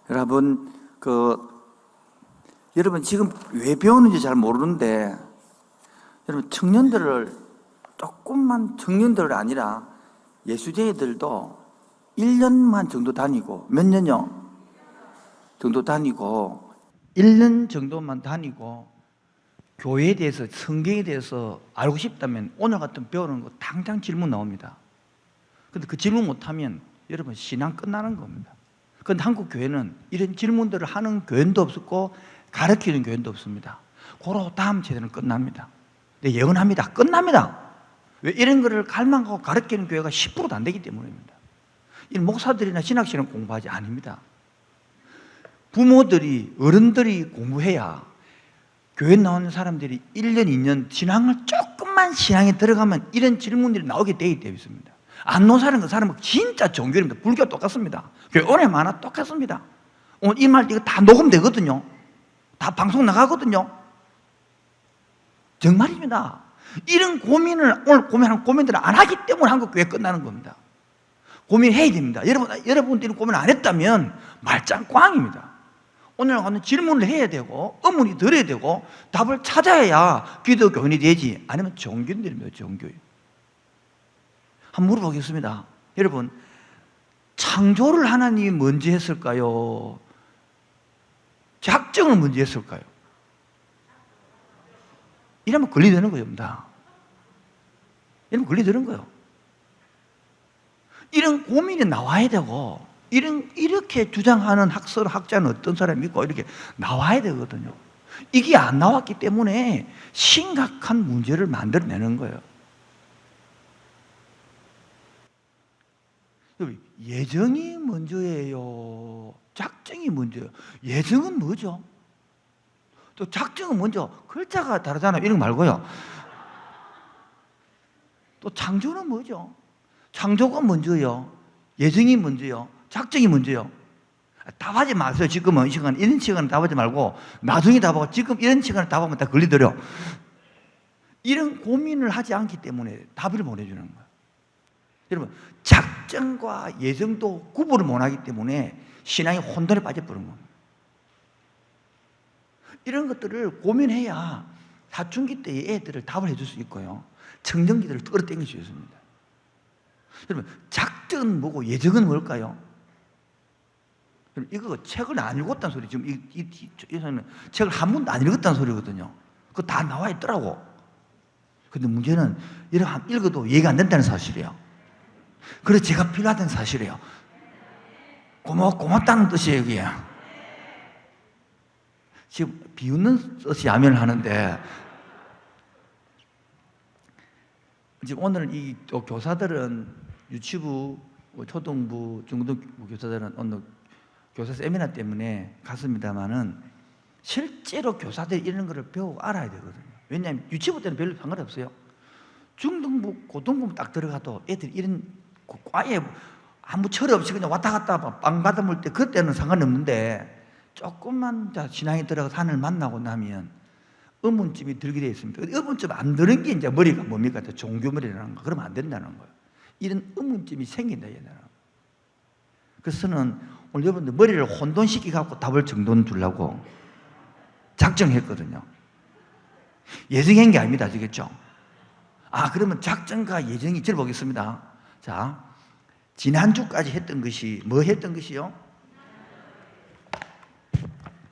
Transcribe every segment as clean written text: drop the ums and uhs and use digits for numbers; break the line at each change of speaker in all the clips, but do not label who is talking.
여러분, 여러분 지금 왜 배우는지 잘 모르는데, 여러분 청년들을 조금만 청년들 아니라 예수제들도 1년만 정도 다니고, 몇 년요? 정도 다니고, 1년 정도만 다니고, 교회에 대해서, 성경에 대해서 알고 싶다면 오늘 같은 배우는 거 당장 질문 나옵니다. 근데 그 질문 못하면 여러분 신앙 끝나는 겁니다. 그런데 한국 교회는 이런 질문들을 하는 교회도 없었고 가르치는 교회도 없습니다. 고로 다음 세대는 끝납니다. 네, 예언합니다. 끝납니다. 왜? 이런 거를 갈망하고 가르치는 교회가 10%도 안 되기 때문입니다. 이 목사들이나 신학실은 공부하지 아닙니다. 부모들이, 어른들이 공부해야 교회 나오는 사람들이 1년, 2년 신앙을 조금만 신앙에 들어가면 이런 질문들이 나오게 되기 때문입니다. 안 노사는 그 사람은 진짜 종교입니다. 불교 똑같습니다. 교회 오래 많아 똑같습니다. 오늘 이 말 이거 다 녹음되거든요. 다 방송 나가거든요. 정말입니다. 이런 고민을 오늘 고민하는 고민들을 안 하기 때문에 한국 교회 끝나는 겁니다. 고민해야 됩니다. 여러분들이 고민 안 했다면 말짱 꽝입니다. 오늘 가는 질문을 해야 되고 의문이 들어야 되고 답을 찾아야 기독교인이 되지, 아니면 종교인들입니다. 종교인. 한번 물어보겠습니다. 여러분, 창조를 하나님이 먼저 했을까요? 작정을 먼저 했을까요? 이러면 걸리되는 거입니다. 이러면 걸리되는 거예요. 이런 고민이 나와야 되고, 이렇게 주장하는 학자는 어떤 사람이 있고, 이렇게 나와야 되거든요. 이게 안 나왔기 때문에 심각한 문제를 만들어내는 거예요. 예정이 먼저예요? 작정이 먼저예요? 예정은 뭐죠? 또 작정은 먼저, 글자가 다르잖아요. 이런 거 말고요. 또 창조는 뭐죠? 창조가 먼저요? 예정이 먼저요? 작정이 먼저요? 답하지 마세요. 지금은 이 시간, 이런 시간은 답하지 말고 나중에 답하고, 지금 이런 시간에 답하면 다 걸리더려. 이런 고민을 하지 않기 때문에 답을 못 해주는 거예요. 여러분, 작정과 예정도 구분을 못 하기 때문에 신앙이 혼돈에 빠져버린 겁니다. 이런 것들을 고민해야 사춘기 때 애들을 답을 해줄 수 있고요, 청정기들을 끌어당길 수 있습니다. 여러분, 작정은 뭐고 예정은 뭘까요? 이거 책을 안 읽었다는 소리, 지금 이 사람은 책을 한 번도 안 읽었다는 소리거든요. 그거 다 나와 있더라고. 근데 문제는 이렇게 읽어도 이해가 안 된다는 사실이에요. 그래서 제가 필요하다는 사실이에요. 고맙다는 뜻이에요, 이게. 지금 비웃는 뜻이 야면을 하는데, 지금 오늘 이 교사들은 유치부, 초등부, 중등부 교사들은 오늘 교사 세미나 때문에 갔습니다만은 실제로 교사들이 이런 거를 배우고 알아야 되거든요. 왜냐하면 유치부 때는 별로 상관이 없어요. 중등부, 고등부 딱 들어가도 애들이 이런 과에 아무 철 없이 그냥 왔다 갔다 빵 받아먹을 때 그때는 상관이 없는데, 조금만 신앙에 들어가서 하나님을 만나고 나면 의문점이 들게 되어 있습니다. 의문점 안 드는 게 이제 머리가 뭡니까? 종교머리라는 거. 그러면 안 된다는 거예요. 이런 의문점이 생긴다. 그래서 저는 오늘 여러분들 머리를 혼돈시키고 답을 정돈 주려고 작정했거든요. 예정한 게 아닙니다. 아시겠죠? 그러면 작정과 예정이 들어보겠습니다. 자, 지난주까지 했던 것이 뭐 했던 것이요?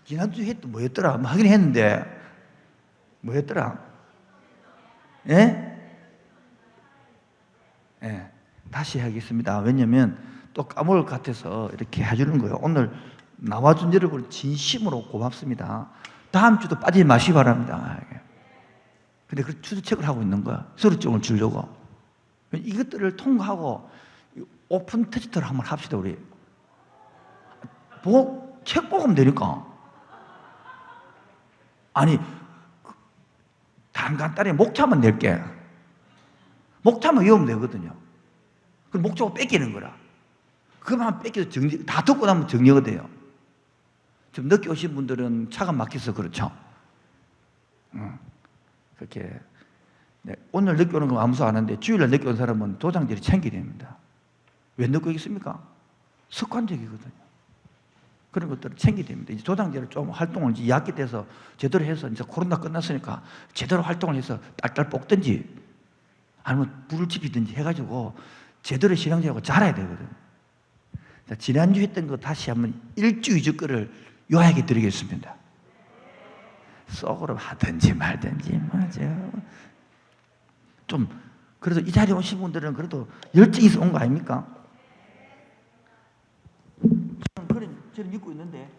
지난주 했던 뭐였더라? 뭐 하긴 했는데 뭐였더라? 예? 예. 다시 하겠습니다. 왜냐면 또 까먹을 것 같아서 이렇게 해주는 거예요. 오늘 나와준 여러분 진심으로 고맙습니다. 다음 주도 빠지지 마시기 바랍니다. 근데 그 추적책을 하고 있는 거야. 서류증을 주려고. 이것들을 통과하고 오픈 테스트를 한번 합시다, 우리. 책 보면 되니까. 아니, 간단히 목차만 낼게. 목차만 외우면 되거든요. 그럼 목차가 뺏기는 거라. 그만 뺏겨서 다 듣고 나면 정리가 돼요. 좀 늦게 오신 분들은 차가 막혀서 그렇죠. 그렇게. 네, 오늘 늦게 오는 건 아무 소리 안 하는데 주일날 늦게 온 사람은 도장들이 챙겨야 됩니다. 왜 늦게 오겠습니까? 습관적이거든요. 그런 것들을 챙겨야 됩니다. 이제 조당제를 좀 활동을 이제 2학기 돼서 제대로 해서 이제 코로나 끝났으니까 제대로 활동을 해서 딸딸 볶든지 아니면 불을 지피든지 해가지고 제대로 신앙생활하고 자라야 되거든요. 자, 지난주 했던 거 다시 한번 1주 2주 거를 요약해 드리겠습니다. 속으로 하든지 말든지 맞아요. 좀 그래서 이 자리에 오신 분들은 그래도 열정이 있어 온 거 아닙니까? 저는 믿고 있는데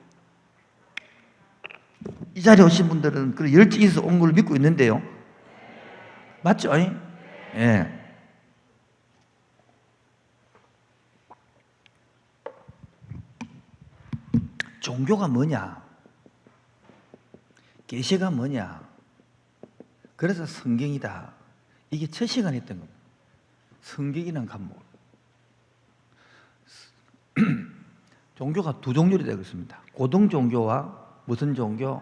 이 자리에 오신 분들은 그런 열정이 있어 온 걸 믿고 있는데요. 맞죠? 예. 네. 종교가 뭐냐? 계시가 뭐냐? 그래서 성경이다. 이게 첫 시간에 했던 겁니다. 성경이라는 과목. 종교가 두 종류로 되어 있습니다. 고등 종교와 무슨 종교?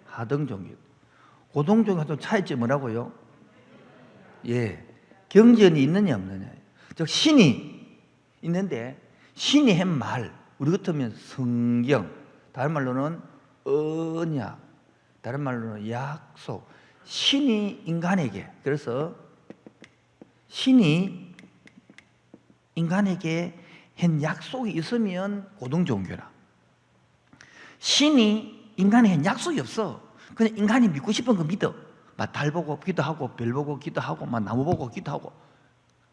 하등 종교. 고등 종교와 차이점이 뭐라고요? 예, 경전이 있느냐 없느냐. 즉 신이 있는데 신이 한 말, 우리 같으면 성경, 다른 말로는 언약, 다른 말로는 약속. 신이 인간에게, 그래서 신이 인간에게 한 약속이 있으면 고등 종교라. 신이 인간에게 한 약속이 없어. 그냥 인간이 믿고 싶은 거 믿어. 막 달 보고 기도하고 별 보고 기도하고 막 나무 보고 기도하고.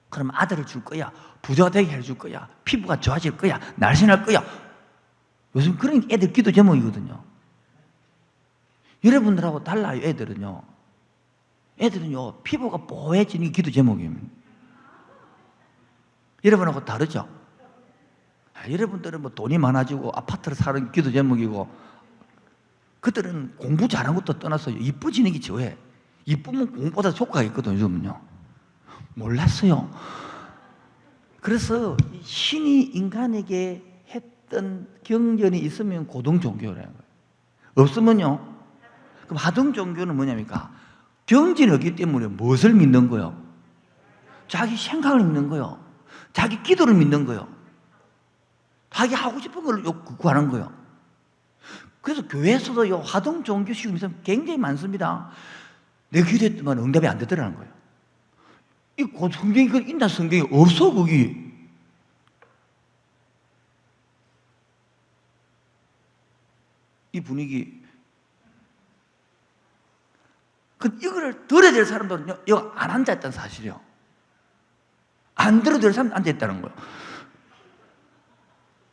그럼 아들을 줄 거야. 부자가 되게 해줄 거야. 피부가 좋아질 거야. 날씬할 거야. 요즘 그런 애들 기도 제목이거든요. 여러분들하고 달라요. 애들은요 피부가 뽀해지는 게 기도 제목입니다. 여러분하고 다르죠? 여러분들은 뭐 돈이 많아지고 아파트를 사는 기도 제목이고, 그들은 공부 잘한 것도 떠나서 이뻐지는 게 좋아해. 이쁘면 공부보다 효과가 있거든요. 요즘은요. 몰랐어요. 그래서 신이 인간에게 했던 경전이 있으면 고등 종교라는 거예요. 없으면요. 그럼 하등 종교는 뭐냐니까? 경전이 없기 때문에 무엇을 믿는 거예요? 자기 생각을 믿는 거예요. 자기 기도를 믿는 거예요. 자기 하고 싶은 걸 구하는 거예요. 그래서 교회에서도 하등 종교식이 굉장히 많습니다. 내 기도했더만 응답이 안 되더라는 거예요. 이 성경이 있나 성경이 없어 거기. 이 분위기. 이거를 들어야 될 사람들은 여기 안 앉아있다는 사실이요. 안 들어야 될 사람은 앉아있다는 거예요.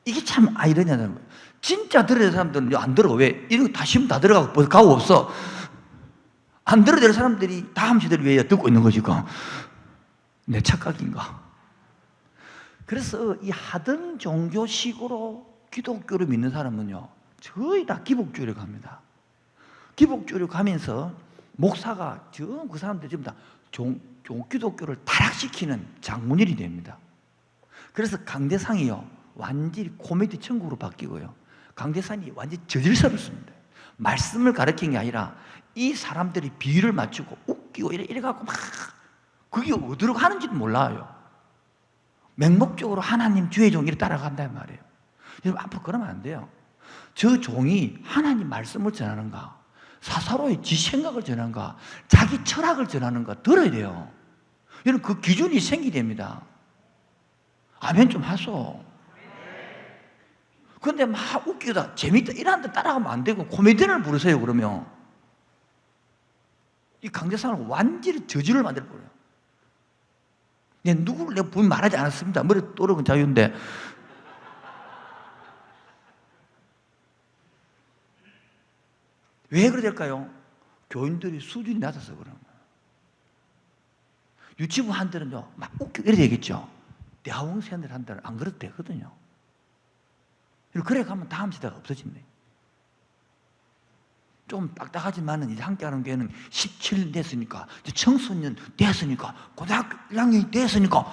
이게 참 아이러니하다는 거예요. 진짜 들어야 될 사람들은 안 들어. 왜? 이런 거 다 심으면 다 들어가고 벌써 가고 없어. 안 들어야 될 사람들이 다음 시대를 위해 듣고 있는 거지. 내 착각인가? 그래서 이 하등 종교식으로 기독교를 믿는 사람은요, 거의 다 기복주의로 갑니다. 기복주의로 가면서 목사가 그 사람들 전부 다 기독교를 타락시키는 장문일이 됩니다. 그래서 강대상이요, 완전히 코미디 천국으로 바뀌고요. 강대상이 완전히 저질스럽습니다. 말씀을 가르친 게 아니라 이 사람들이 비유를 맞추고 웃기고 이래갖고 막 그게 어디로 가는지도 몰라요. 맹목적으로 하나님 주의 종이를 따라간단 말이에요. 여러분 앞으로 그러면 안 돼요. 저 종이 하나님 말씀을 전하는가, 사사로이 지 생각을 전하는가, 자기 철학을 전하는가 들어야 돼요. 여러분 그 기준이 생기게 됩니다. 아멘 좀 하소. 그런데 막 웃기다 재밌다 이러는데 따라가면 안 되고 코미디를 부르세요. 그러면 이 강대상을 완전히 저주를 만들어버려요. 누구를 내가 분명 말하지 않았습니다. 머리 또르은 자유인데. 왜 그래 될까요? 교인들이 수준이 낮아서 그런 거예요. 유치부 한들은요, 막 웃기고 이래 되겠죠. 대학원생들 한들은 안 그래도 되거든요. 그래 가면 다음 시대가 없어진대. 좀 딱딱하지만은 이제 함께하는 교회는 17년 됐으니까, 이제 청소년 됐으니까, 고등학교 1학년이 됐으니까.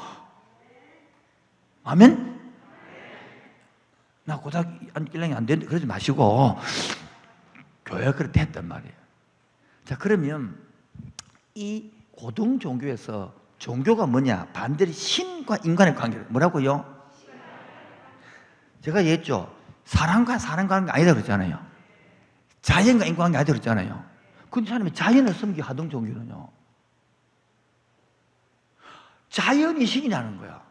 아멘? 나 고등학교 1학년이 안 되는데 그러지 마시고, 교회가 그렇게 됐단 말이에요. 자, 그러면 이 고등 종교에서 종교가 뭐냐? 반대로 신과 인간의 관계를 뭐라고요? 제가 얘기했죠. 사람과 사람과는 아니다 그랬잖아요. 자연과 인간관계 아니다 그랬잖아요. 근데 사람이 자연을 섬기고 하던 종교는요, 자연이 신이라는 거야.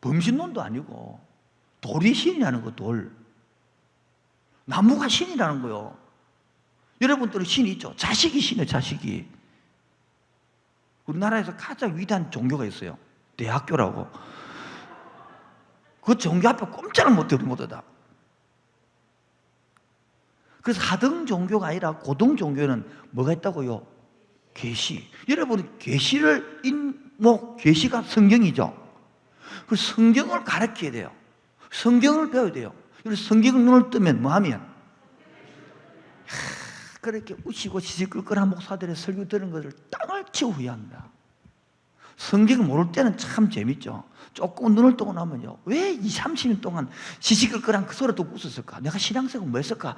범신론도 아니고 돌이 신이라는 거, 돌. 나무가 신이라는 거요. 여러분들은 신이 있죠. 자식이 신이에요. 자식이. 우리나라에서 가장 위대한 종교가 있어요. 대학교라고. 그 종교 앞에 꼼짝을 못해 우리 모두 다. 그래서 하등 종교가 아니라 고등 종교는 뭐가 있다고요? 계시. 여러분 계시를 계시가 성경이죠. 그 성경을 가르쳐야 돼요. 성경을 배워야 돼요. 그래서 성경을 눈을 뜨면 뭐 하면 그렇게 우시고 시시끌끌한 목사들의 설교 들은 것을 땅을 치고 후회합니다. 성경을 모를 때는 참 재밌죠. 조금 눈을 뜨고 나면요, 왜 30년 동안 시시끌끌한 그 소리 듣고 웃었을까? 내가 신앙생활 뭐 했을까?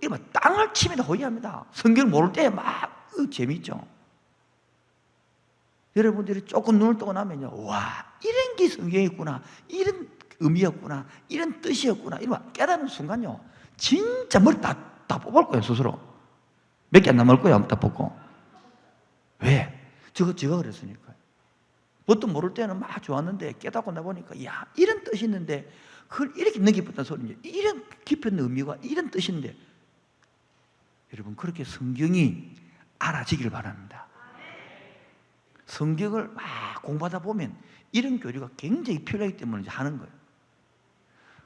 이러면 땅을 치면 후회합니다. 성경을 모를 때 막 재밌죠. 여러분들이 조금 눈을 뜨고 나면요, 와, 이런 게 성경이었구나, 이런 의미였구나, 이런 뜻이었구나, 이러면 깨닫는 순간요, 진짜 머리 다 뽑을 거예요, 스스로. 몇 개 안 남을 거예요, 다 뽑고. 왜? 제가 그랬으니까요. 보통 모를 때는 막 좋았는데 깨닫고 나보니까, 야, 이런 뜻이 있는데, 그걸 이렇게 느끼었다는 소리죠. 이런 깊은 의미가, 이런 뜻인데, 여러분, 그렇게 성경이 알아지길 바랍니다. 성경을 막 공부하다 보면 이런 교류가 굉장히 필요하기 때문에 하는 거예요.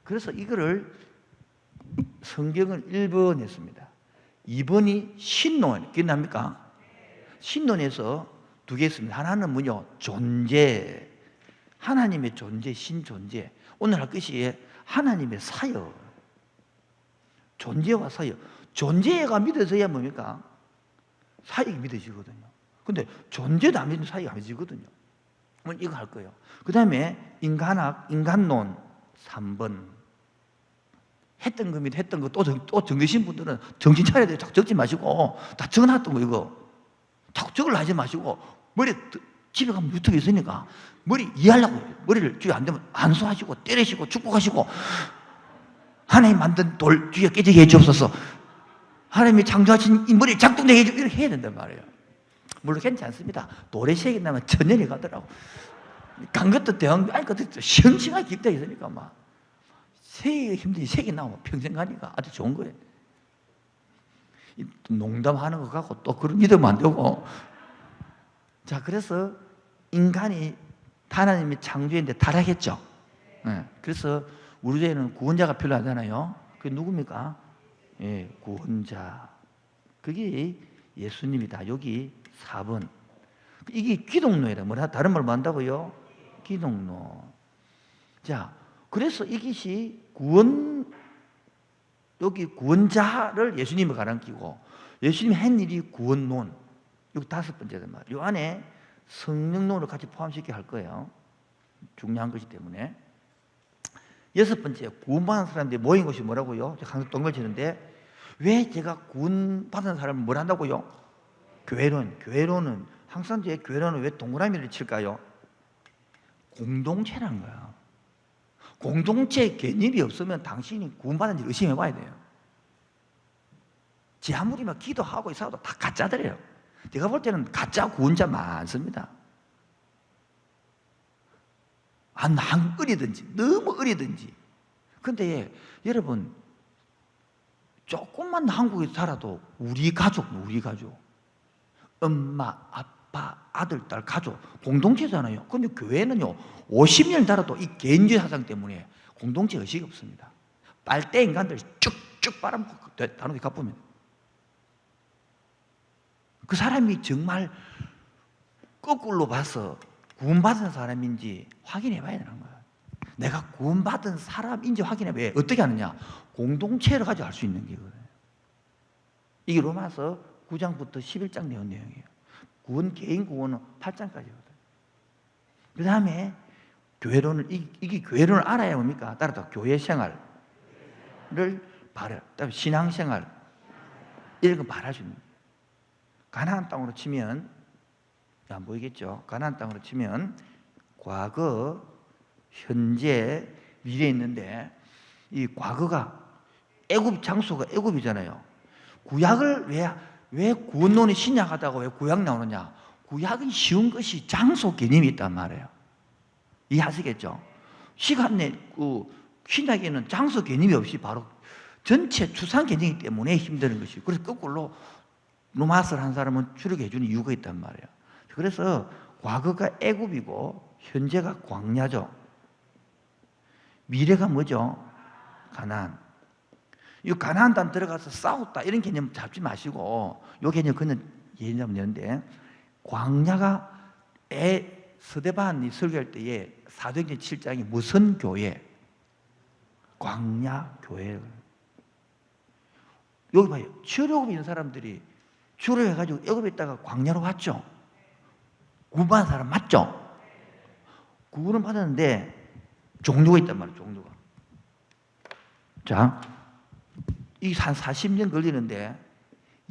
그래서 이거를 성경을 1번 했습니다. 2번이 신론. 기억납니까? 신론에서 두 개 있습니다. 하나는 뭐냐? 존재. 하나님의 존재, 신존재. 오늘 할 것이 하나님의 사역. 존재와 사역. 존재가 믿어져야 뭡니까? 사역이 믿어지거든요. 근데 존재도 안 믿는 사이가 아니거든요. 이거 할 거예요. 그 다음에 인간학, 인간론 3번. 했던 겁니다. 했던 거 또 적으신 분들은 정신 차려야 돼요. 자꾸 적지 마시고. 다 적어놨던 거 이거. 자꾸 적으려 하지 마시고. 머리 집에 가면 유튜브 있으니까 머리 이해하려고 머리를 주의 안 되면 안수하시고 때리시고 축복하시고 하나님 만든 돌 주위에 깨지게 해주옵소서. 하나님이 창조하신 이 머리에 작동되게 해주옵소서. 이렇게 해야 된단 말이에요. 물론 괜찮습니다. 돌에 색이 나면 천년이 가더라고. 간 것도 대왕, 아니, 것도 싱싱하게 깊다 있으니까 막. 색이 힘들지, 색이 나오면 평생 가니까 아주 좋은 거예요. 농담하는 것 같고 또 그런 믿으면 안 되고. 자, 그래서 인간이 하나님이 창조했는데 타락했죠. 네. 그래서 우리 교회는 구원자가 필요하잖아요. 그게 누굽니까? 예, 구원자. 그게 예수님이다. 여기 4번. 이게 기독론이라 뭐라 다른 말 뭐 한다고요? 기독론. 자, 그래서 이것이 여기 구원자를 예수님을 가랑키고 예수님이 한 일이 구원론. 여기 5번째란 말이에요. 이 안에 성령론을 같이 포함시켜 할 거예요. 중요한 것이기 때문에. 6번째, 구원받은 사람들이 모인 곳이 뭐라고요? 제가 항상 동걸 치는데 왜 제가 구원받은 사람을 뭘 한다고요? 교회론은 항상 제 교회론은 왜 동그라미를 칠까요? 공동체라는 거야. 공동체 개념이 없으면 당신이 구원받은 지 의심해 봐야 돼요. 지 아무리 막 기도하고 있어도 다 가짜들이에요. 제가 볼 때는 가짜 구원자 많습니다. 안 어리든지 너무 어리든지. 근데 여러분 조금만 한국에 살아도 우리 가족 엄마, 아빠, 아들, 딸, 가족 공동체잖아요. 근데 교회는요 50년 살아도 이 개인주의 사상 때문에 공동체 의식이 없습니다. 빨대 인간들 쭉쭉 빨아먹고 다른 데 가보면 그 사람이 정말 거꾸로 봐서 구원받은 사람인지 확인해 봐야 되는 거예요. 내가 구원받은 사람인지 확인해 봐야 어떻게 하느냐? 공동체를 가지고 알 수 있는 거거든요. 이게 로마서 9장부터 11장 내용 내용이에요. 개인 구원은 8장까지거든요. 그 다음에 교회론을, 이게 교회론을 알아야 뭡니까? 따라서 교회 생활을 바라. 그다음에 신앙 생활. 이런 거 바라줍니다. 가나안 땅으로 치면, 안 보이겠죠? 가나안 땅으로 치면, 과거, 현재, 미래에 있는데, 이 과거가 애굽 장소가 애굽이잖아요. 구약을 왜 구원론이 신약하다고 왜 구약 나오느냐? 구약은 쉬운 것이 장소 개념이 있단 말이에요. 이해하시겠죠? 시간 내 신약에는 장소 개념이 없이 바로 전체 추상 개념이기 때문에 힘드는 것이. 그래서 거꾸로 로마서를 한 사람은 추력해 주는 이유가 있단 말이에요. 그래서 과거가 애굽이고 현재가 광야죠. 미래가 뭐죠? 가나안. 이 가나안 땅 들어가서 싸웠다 이런 개념 잡지 마시고 이 개념 그는 예념되는데 광야가 서대반이 설교할 때에 사도행전 7장이 무슨 교회? 광야 교회. 여기 봐요. 출애굽 있는 사람들이 출애굽해가지고 애굽에 있다가 광야로 왔죠. 구원받은 사람 맞죠? 구원은 받았는데 종류가 있단 말이에요. 종류가. 자, 이 한 40년 걸리는데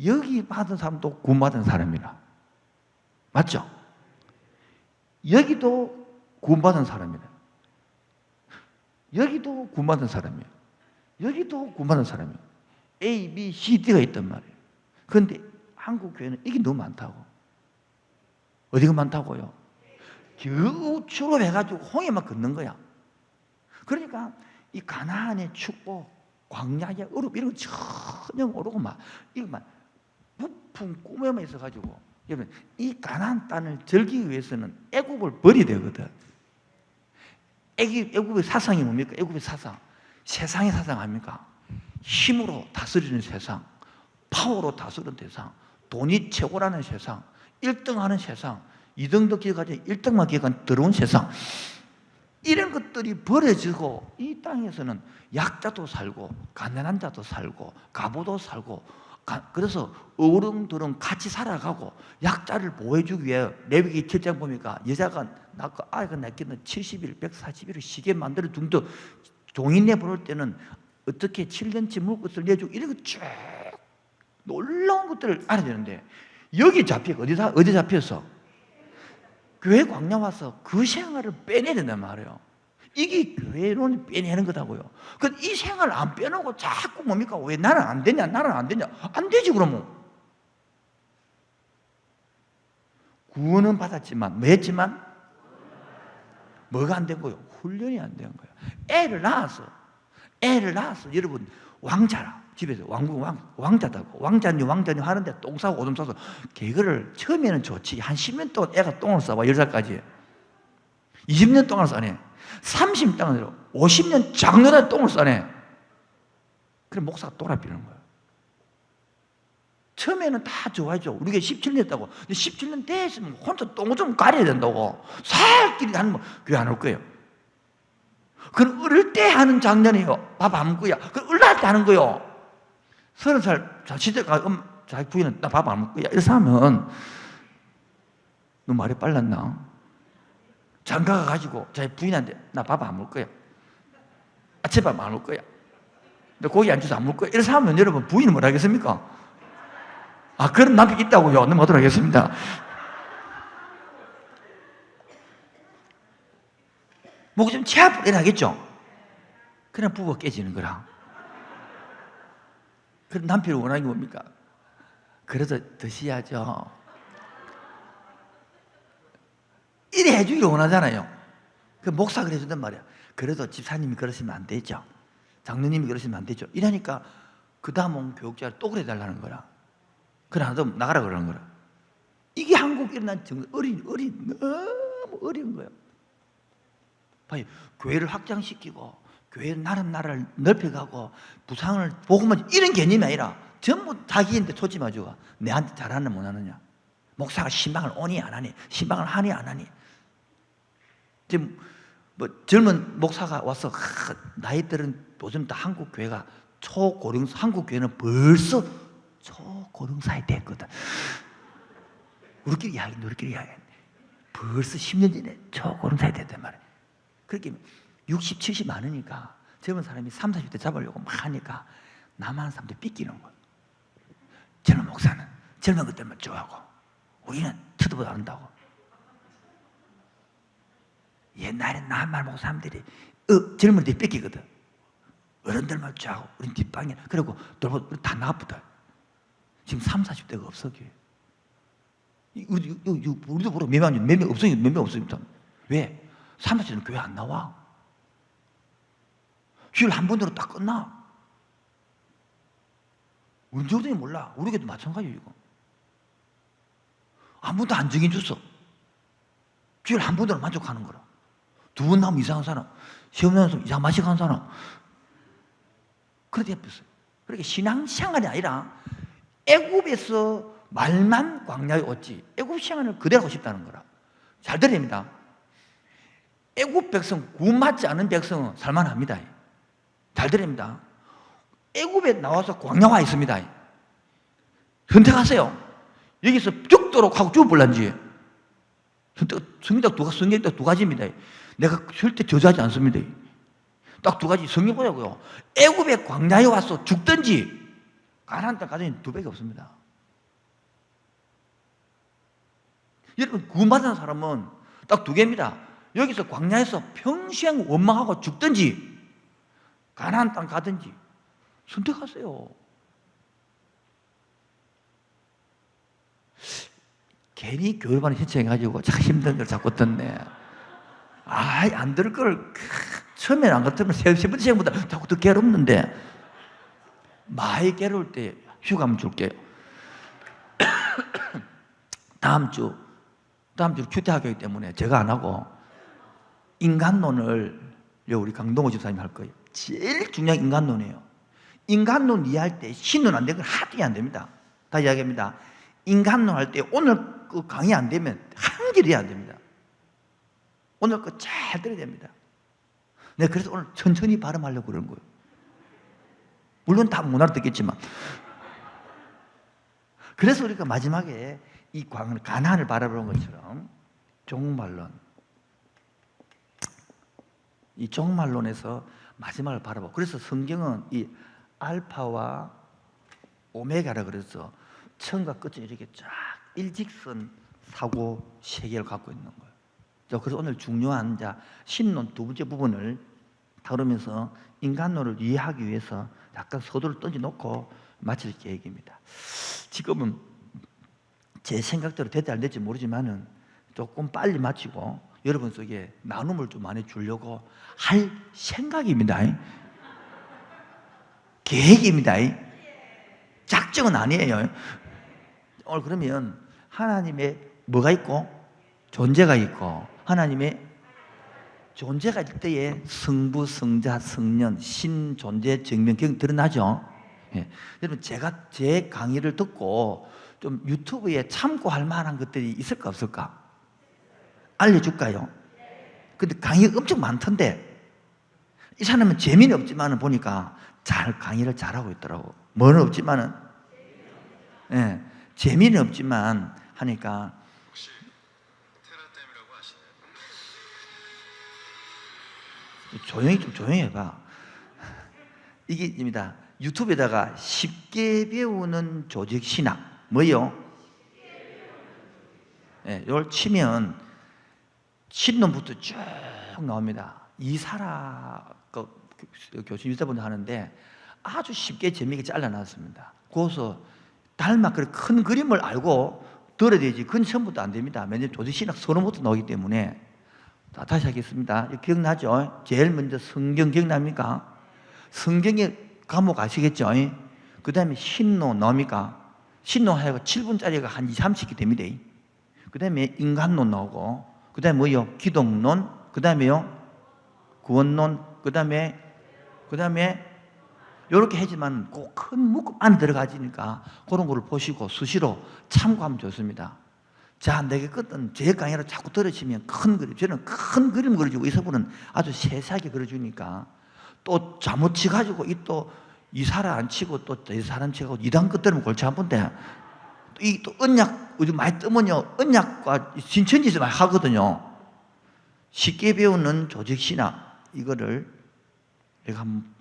여기 받은 사람도 구원받은 사람이라. 맞죠? 여기도 구원받은 사람이라. 여기도 구원받은 사람이에요. 여기도 구원받은 사람이에요. A, B, C, D가 있단 말이에요. 그런데 한국 교회는 이게 너무 많다고. 어디가 많다고요? 겨우 출애굽해가지고 홍해만 걷는 거야. 그러니까 이 가나안의 축복, 광야의 어렵 이런 거 전혀 모르고 막 이거만 부푼 꿈에만 있어가지고 여러분 이 가나안 땅을 즐기기 위해서는 애굽을 버려야 되거든. 애굽의 사상이 뭡니까? 애굽의 사상, 세상의 사상 아닙니까? 힘으로 다스리는 세상, 파워로 다스리는 세상, 돈이 최고라는 세상, 1등하는 세상, 2등도 기억하지 1등만 기억한 더러운 세상. 이런 것들이 버려지고 이 땅에서는 약자도 살고 가난한 자도 살고 가보도 살고 그래서 어른들은 같이 살아가고 약자를 보호해주기 위해 레위기 7장 보니까 여자가 낳고 아이가 낳기는 70일, 140일을 쉬게 만들어 둔도 종이 내보낼 때는 어떻게 7년치 물것을 내주고 이런 거 쭉 놀라운 것들을 알아야 되는데 여기 잡혀 어디 잡혔어? 교회 광야 와서 그 생활을 빼내야 된단 말이에요. 이게 교회론이 빼내는 거다고요. 이 생활을 안 빼놓고 자꾸 뭡니까? 왜 나는 안 되냐? 나는 안 되냐? 안 되지 그러면. 구원은 받았지만 뭐 했지만? 뭐가 안 된 거예요? 훈련이 안 된 거예요. 애를 낳았어 여러분 왕자라 집에서 왕자다고 왕자님 하는데 똥 싸고 오줌 싸서 개그를 처음에는 좋지 한 10년 동안 애가 똥을 싸봐 10살까지 20년 동안 싸네 30년 동안 50년 장로다 똥을 싸네. 그래 목사가 또라비는 거예요. 처음에는 다 좋아하죠. 우리가 17년 했다고. 근데 17년 됐으면 혼자 똥을 좀 가려야 된다고. 살길이 하는 교회 안 올 거예요. 그건 어릴 때 하는 장면이에요. 밥 안 먹고야. 그건 어릴 때 하는 거예요. 30살 시대가 자기 부인은 나 밥 안 먹고야. 이래서 하면 너 말이 빨랐나? 장가가 가지고 자기 부인한테 나 밥 안 먹을 거야. 아침밥 안 먹을 거야. 너 고기 안 줘서 안 먹을 거야. 이래서 하면 여러분 부인은 뭘 하겠습니까? 아 그런 남편이 있다고요. 넘어가도록 하겠습니다. 뭐 좀 체압을 일어나겠죠? 그냥 부부가 깨지는 거라. 그럼 남편이 원하는 게 뭡니까? 그래도 드셔야죠. 이래 해주기를 원하잖아요. 그 목사가 해준단 말이야. 그래도 집사님이 그러시면 안 되죠. 장로님이 그러시면 안 되죠. 이러니까 그 다음 온 교육자를 또 그래달라는 거라. 그러나 나가라 그러는 거라. 이게 한국 일어난 너무 어려운 거예요. 봐요. 교회를 확장시키고 교회 나라를 넓혀가고 부상을 복음을 이런 개념이 아니라 전부 자기한테 초점하죠. 내한테 잘하느냐 못하느냐. 목사가 신방을 오니 안 하니 신방을 하니 안 하니. 지금 뭐 젊은 목사가 와서 나이들은 요즘 다 한국 교회가 초고령 한국 교회는 벌써 초고령사에 됐거든. 우리끼리 이야기 벌써 10년 전에 초고령사에 됐단 말이야. 그렇게 60, 70 많으니까 젊은 사람이 30, 40대 잡으려고 막 하니까 남한 사람들 삐끼는 거야. 젊은 목사는 젊은 것들만 좋아하고 우리는 쳐다보도 안 한다고. 옛날에 남한 목사 사람들이 젊은 데 뺏기거든. 어른들만 쫙 우리 뒷방에 그리고 돌보 다 나가보다. 지금 30, 40대가 없어. 우리도 보러 몇 명 없어요. 몇 명 없습니다. 왜? 30, 40대는 교회 안 나와. 주일 한 번으로 딱 끝나. 언제 오든지 몰라. 우리 교회도 마찬가지예요, 이거. 아무도 안 정해줬어. 주일 한 번으로 만족하는 거라. 두 번 나오면 이상한 사람, 시험 나는 사람, 이상 마식한 사람. 그렇게 예뻤어요. 그러니까 신앙생활이 아니라 애굽에서 말만 광야에 왔지 애굽 생활을 그대로 하고 싶다는 거라. 잘 들어야 됩니다. 애굽 백성, 구원받지 않은 백성은 살만합니다. 잘 들어야 됩니다. 애굽에 나와서 광야 와 있습니다. 선택하세요. 여기서 죽도록 하고 죽어볼란지. 성경 딱 두 가지입니다. 내가 절대 저주하지 않습니다. 딱 두 가지 성경 보자고요. 애굽의 광야에 와서 죽든지 가나안 땅 가든지 두 배가 없습니다. 여러분 구원받은 사람은 딱 두 개입니다. 여기서 광야에서 평생 원망하고 죽든지 가나안 땅 가든지 선택하세요. 괜히 교회반에 신청해가지고 참 힘든 걸 자꾸 듣네. 안 들을 걸 처음에는 안 같으면 세 번째 시간보다 자꾸 더 괴롭는데 많이 괴로울 때 휴가 한번 줄게요. 다음 주 큐티하기 때문에 제가 안 하고 인간론을 우리 강동호 집사님이 할 거예요. 제일 중요한 인간론이에요. 인간론 이해할 때 신론 안 되는 건 하등이 안 됩니다. 다 이야기합니다. 인간론 할 때 오늘 그 강의 안 되면 한 길이 안 됩니다. 오늘 거 잘 들어야 됩니다. 내가 그래서 오늘 천천히 발음하려고 그러는 거예요. 물론 다 못 알아듣겠지만. 그래서 우리가 마지막에 이 가나안을 바라보는 것처럼 종말론, 이 종말론에서 마지막을 바라보고, 그래서 성경은 이 알파와 오메가라 그래서 처음과 끝을 이렇게 쫙 일직선 사고 세계를 갖고 있는 거예요. 그래서 오늘 중요한 신론 두 번째 부분을 다루면서 인간론을 이해하기 위해서 약간 서두를 던져놓고 마칠 계획입니다. 지금은 제 생각대로 됐다 안 됐지 모르지만은 조금 빨리 마치고 여러분 속에 나눔을 좀 많이 주려고 할 생각입니다. 계획입니다. 작정은 아니에요. 오늘 그러면 하나님의 뭐가 있고 존재가 있고 하나님의 존재가 있을 때에 성부, 성자, 성년, 신, 존재, 정면 드러나죠. 여러분 제가 제 강의를 듣고 좀 유튜브에 참고할 만한 것들이 있을까 없을까? 알려줄까요? 근데 강의가 엄청 많던데 이 사람은 재미는 없지만은 보니까 강의를 잘하고 있더라고. 뭐는 없지만은 재미는 없지만 하니까.
혹시 테라댐이라고 아시나요?
좀 조용히 해봐. 이게입니다. 유튜브에다가 쉽게 배우는 조직 신학 뭐요? 이걸 치면 신론부터 쭉 나옵니다. 이사라 교수 유사분들 하는데 아주 쉽게 재미있게 잘라놨습니다. 거기서 큰 그림을 알고 들어야 되지. 그건 처음부터 안 됩니다. 왜냐하면 조직신학 서론부터 나오기 때문에. 다시 하겠습니다. 기억나죠? 제일 먼저 성경 기억납니까? 성경의 과목 아시겠죠? 그 다음에 신론 나옵니까? 신론 하여가 7분짜리가 한 20, 30개 됩니다. 그 다음에 인간론 나오고, 그 다음에 뭐요? 기독론, 그 다음에요? 구원론, 그 다음에 이렇게 하지만 꼭 큰 묶음 안에 들어가지니까 그런 거를 보시고 수시로 참고하면 좋습니다. 자, 내게 끝은 제 강의를 자꾸 들으시면 큰 그림, 저는 큰 그림 그려주고 이서분은 아주 세세하게 그려주니까 또 잘못 치가지고 이 사람 안 치고 또 이 사람 치고 이단 것 들으면 골치 아픈데 또 언약, 요즘 많이 뜨면요, 언약과 신천지에서 많이 하거든요. 쉽게 배우는 조직신학, 이거를 내가 한번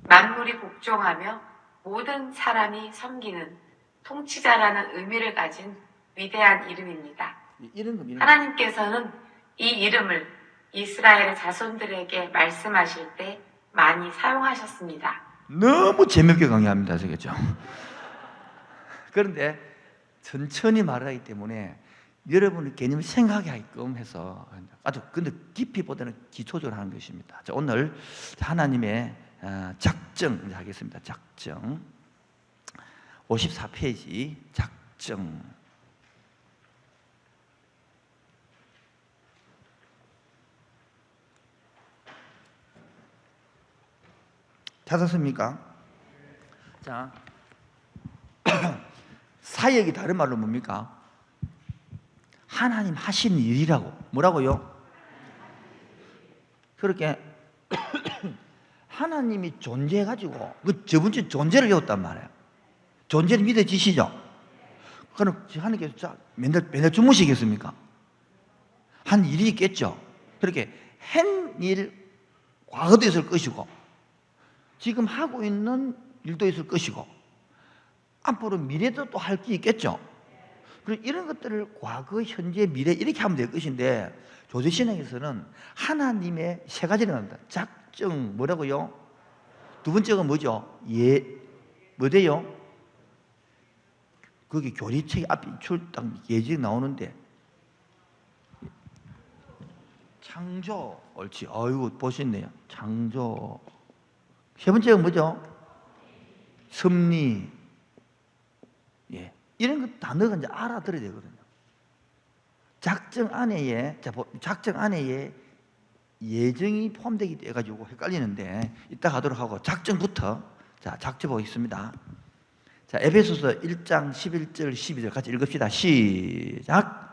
만물이 복종하며 모든 사람이 섬기는 통치자라는 의미를 가진 위대한 이름입니다.
이런 거.
하나님께서는 이 이름을 이스라엘의 자손들에게 말씀하실 때 많이 사용하셨습니다.
너무 재미없게 강의합니다. 아시겠죠? 그런데 천천히 말하기 때문에 여러분의 개념을 생각하게끔 해서 아주 근데 깊이보다는 기초적으로 하는 것입니다. 자, 오늘 하나님의 작정 하겠습니다. 작정 54페이지 작정. 찾았습니까? 자, 사역이 다른 말로 뭡니까? 하나님 하신 일이라고. 뭐라고요? 그렇게 하나님이 존재해가지고 저번 주에 존재를 배웠단 말이에요. 존재를 믿어지시죠? 그럼 하나님께서 맨날 주무시겠습니까? 한 일이 있겠죠. 그렇게 한 일 과거도 있을 것이고 지금 하고 있는 일도 있을 것이고 앞으로 미래도 또 할 게 있겠죠. 그리고 이런 것들을 과거, 현재, 미래 이렇게 하면 될 것인데 조지신앙에서는 하나님의 세 가지를 합니다. 작정 뭐라고요? 두 번째가 뭐죠? 뭐 돼요? 거기 교리책에 앞에 딱 예지 나오는데 창조 옳지. 아이고 보셨네요. 창조. 세 번째가 뭐죠? 섭리. 예. 이런 것 단어가 이제 알아들어야 되거든요. 작정 안에 예정이 포함되기 때문에 가지고 헷갈리는데 이따 가도록 하고 작정부터 자, 작정 보겠습니다. 자, 에베소서 1장 11절 12절 같이 읽읍시다. 시작.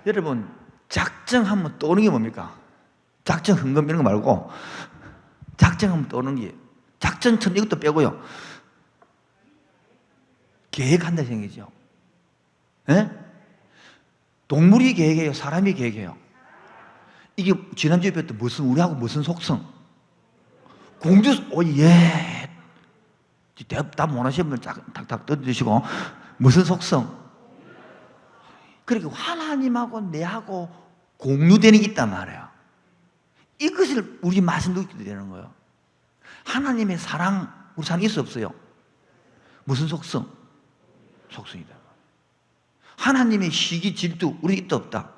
여러분 작정하면 떠오르는 게 뭡니까? 작정 흥금 이런 거 말고 작정하면 떠오르는 게 작전처럼 이것도 빼고요. 계획한다 생각이죠. 예? 동물이 계획해요? 사람이 계획해요? 이게 지난주에 배웠던 우리하고 무슨 속성? 공주, 예. 답 원하시는 분들 탁탁 떠드시고 무슨 속성? 그러니까 하나님하고 내하고 공유되는 게 있단 말이에요. 이것을 우리 맛을 느끼게 되는 거예요. 하나님의 사랑, 우리 사랑 있어 없어요? 무슨 속성? 속성이다. 하나님의 시기, 질투, 우리 있다 없다?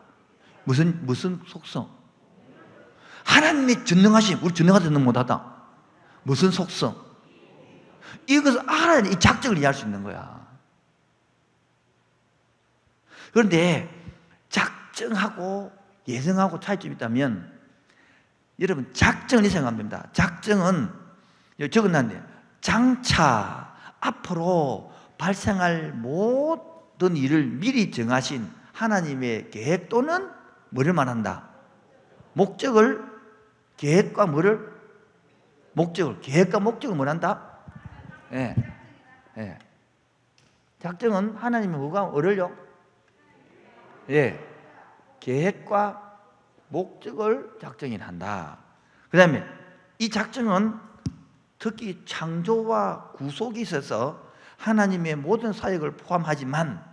무슨 속성? 하나님의 전능하심, 우리 전능하다 전능 못하다? 무슨 속성? 이것을 알아야 이 작정을 이해할 수 있는 거야. 그런데 작정하고 예정하고 차이점이 있다면 여러분 작정을 이렇게 생각하면 됩니다. 작정은 여기 적어놨네요. 장차 앞으로 발생할 모든 일을 미리 정하신 하나님의 계획 또는 뭐를 말한다? 목적을 계획과 뭐를? 목적을 계획과 목적을 뭐란다? 예. 예. 작정은 하나님의 뭐가 어울려? 예. 계획과 목적을 작정이 한다. 그 다음에 이 작정은 특히 창조와 구속이 있어서 하나님의 모든 사역을 포함하지만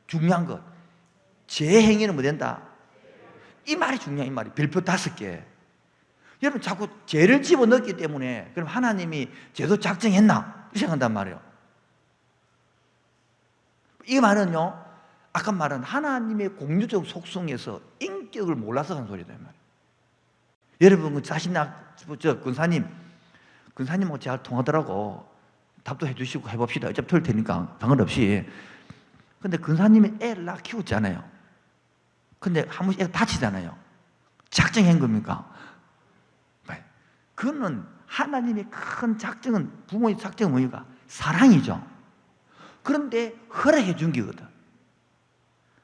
중요한 것, 제 행위는 뭐 된다? 이 말이 중요한 이 말이 별표 5개. 여러분 자꾸 죄를 집어넣기 때문에 그럼 하나님이 죄도 작정했나? 이렇게 생각한단 말이에요. 이 말은요, 아까 말한 하나님의 공유적 속성에서 인격을 몰라서 하는 소리다. 여러분 근사님하고 제가 통하더라고. 답도 해주시고 해봅시다. 어차피 틀 테니까 상관없이. 근데 근사님이 애를 낳아 키웠잖아요. 근데 한 번씩 애가 다치잖아요. 작정한 겁니까? 그거는 하나님의 큰 작정은, 부모의 작정은 뭡니까? 사랑이죠. 그런데 허락해 준 거거든.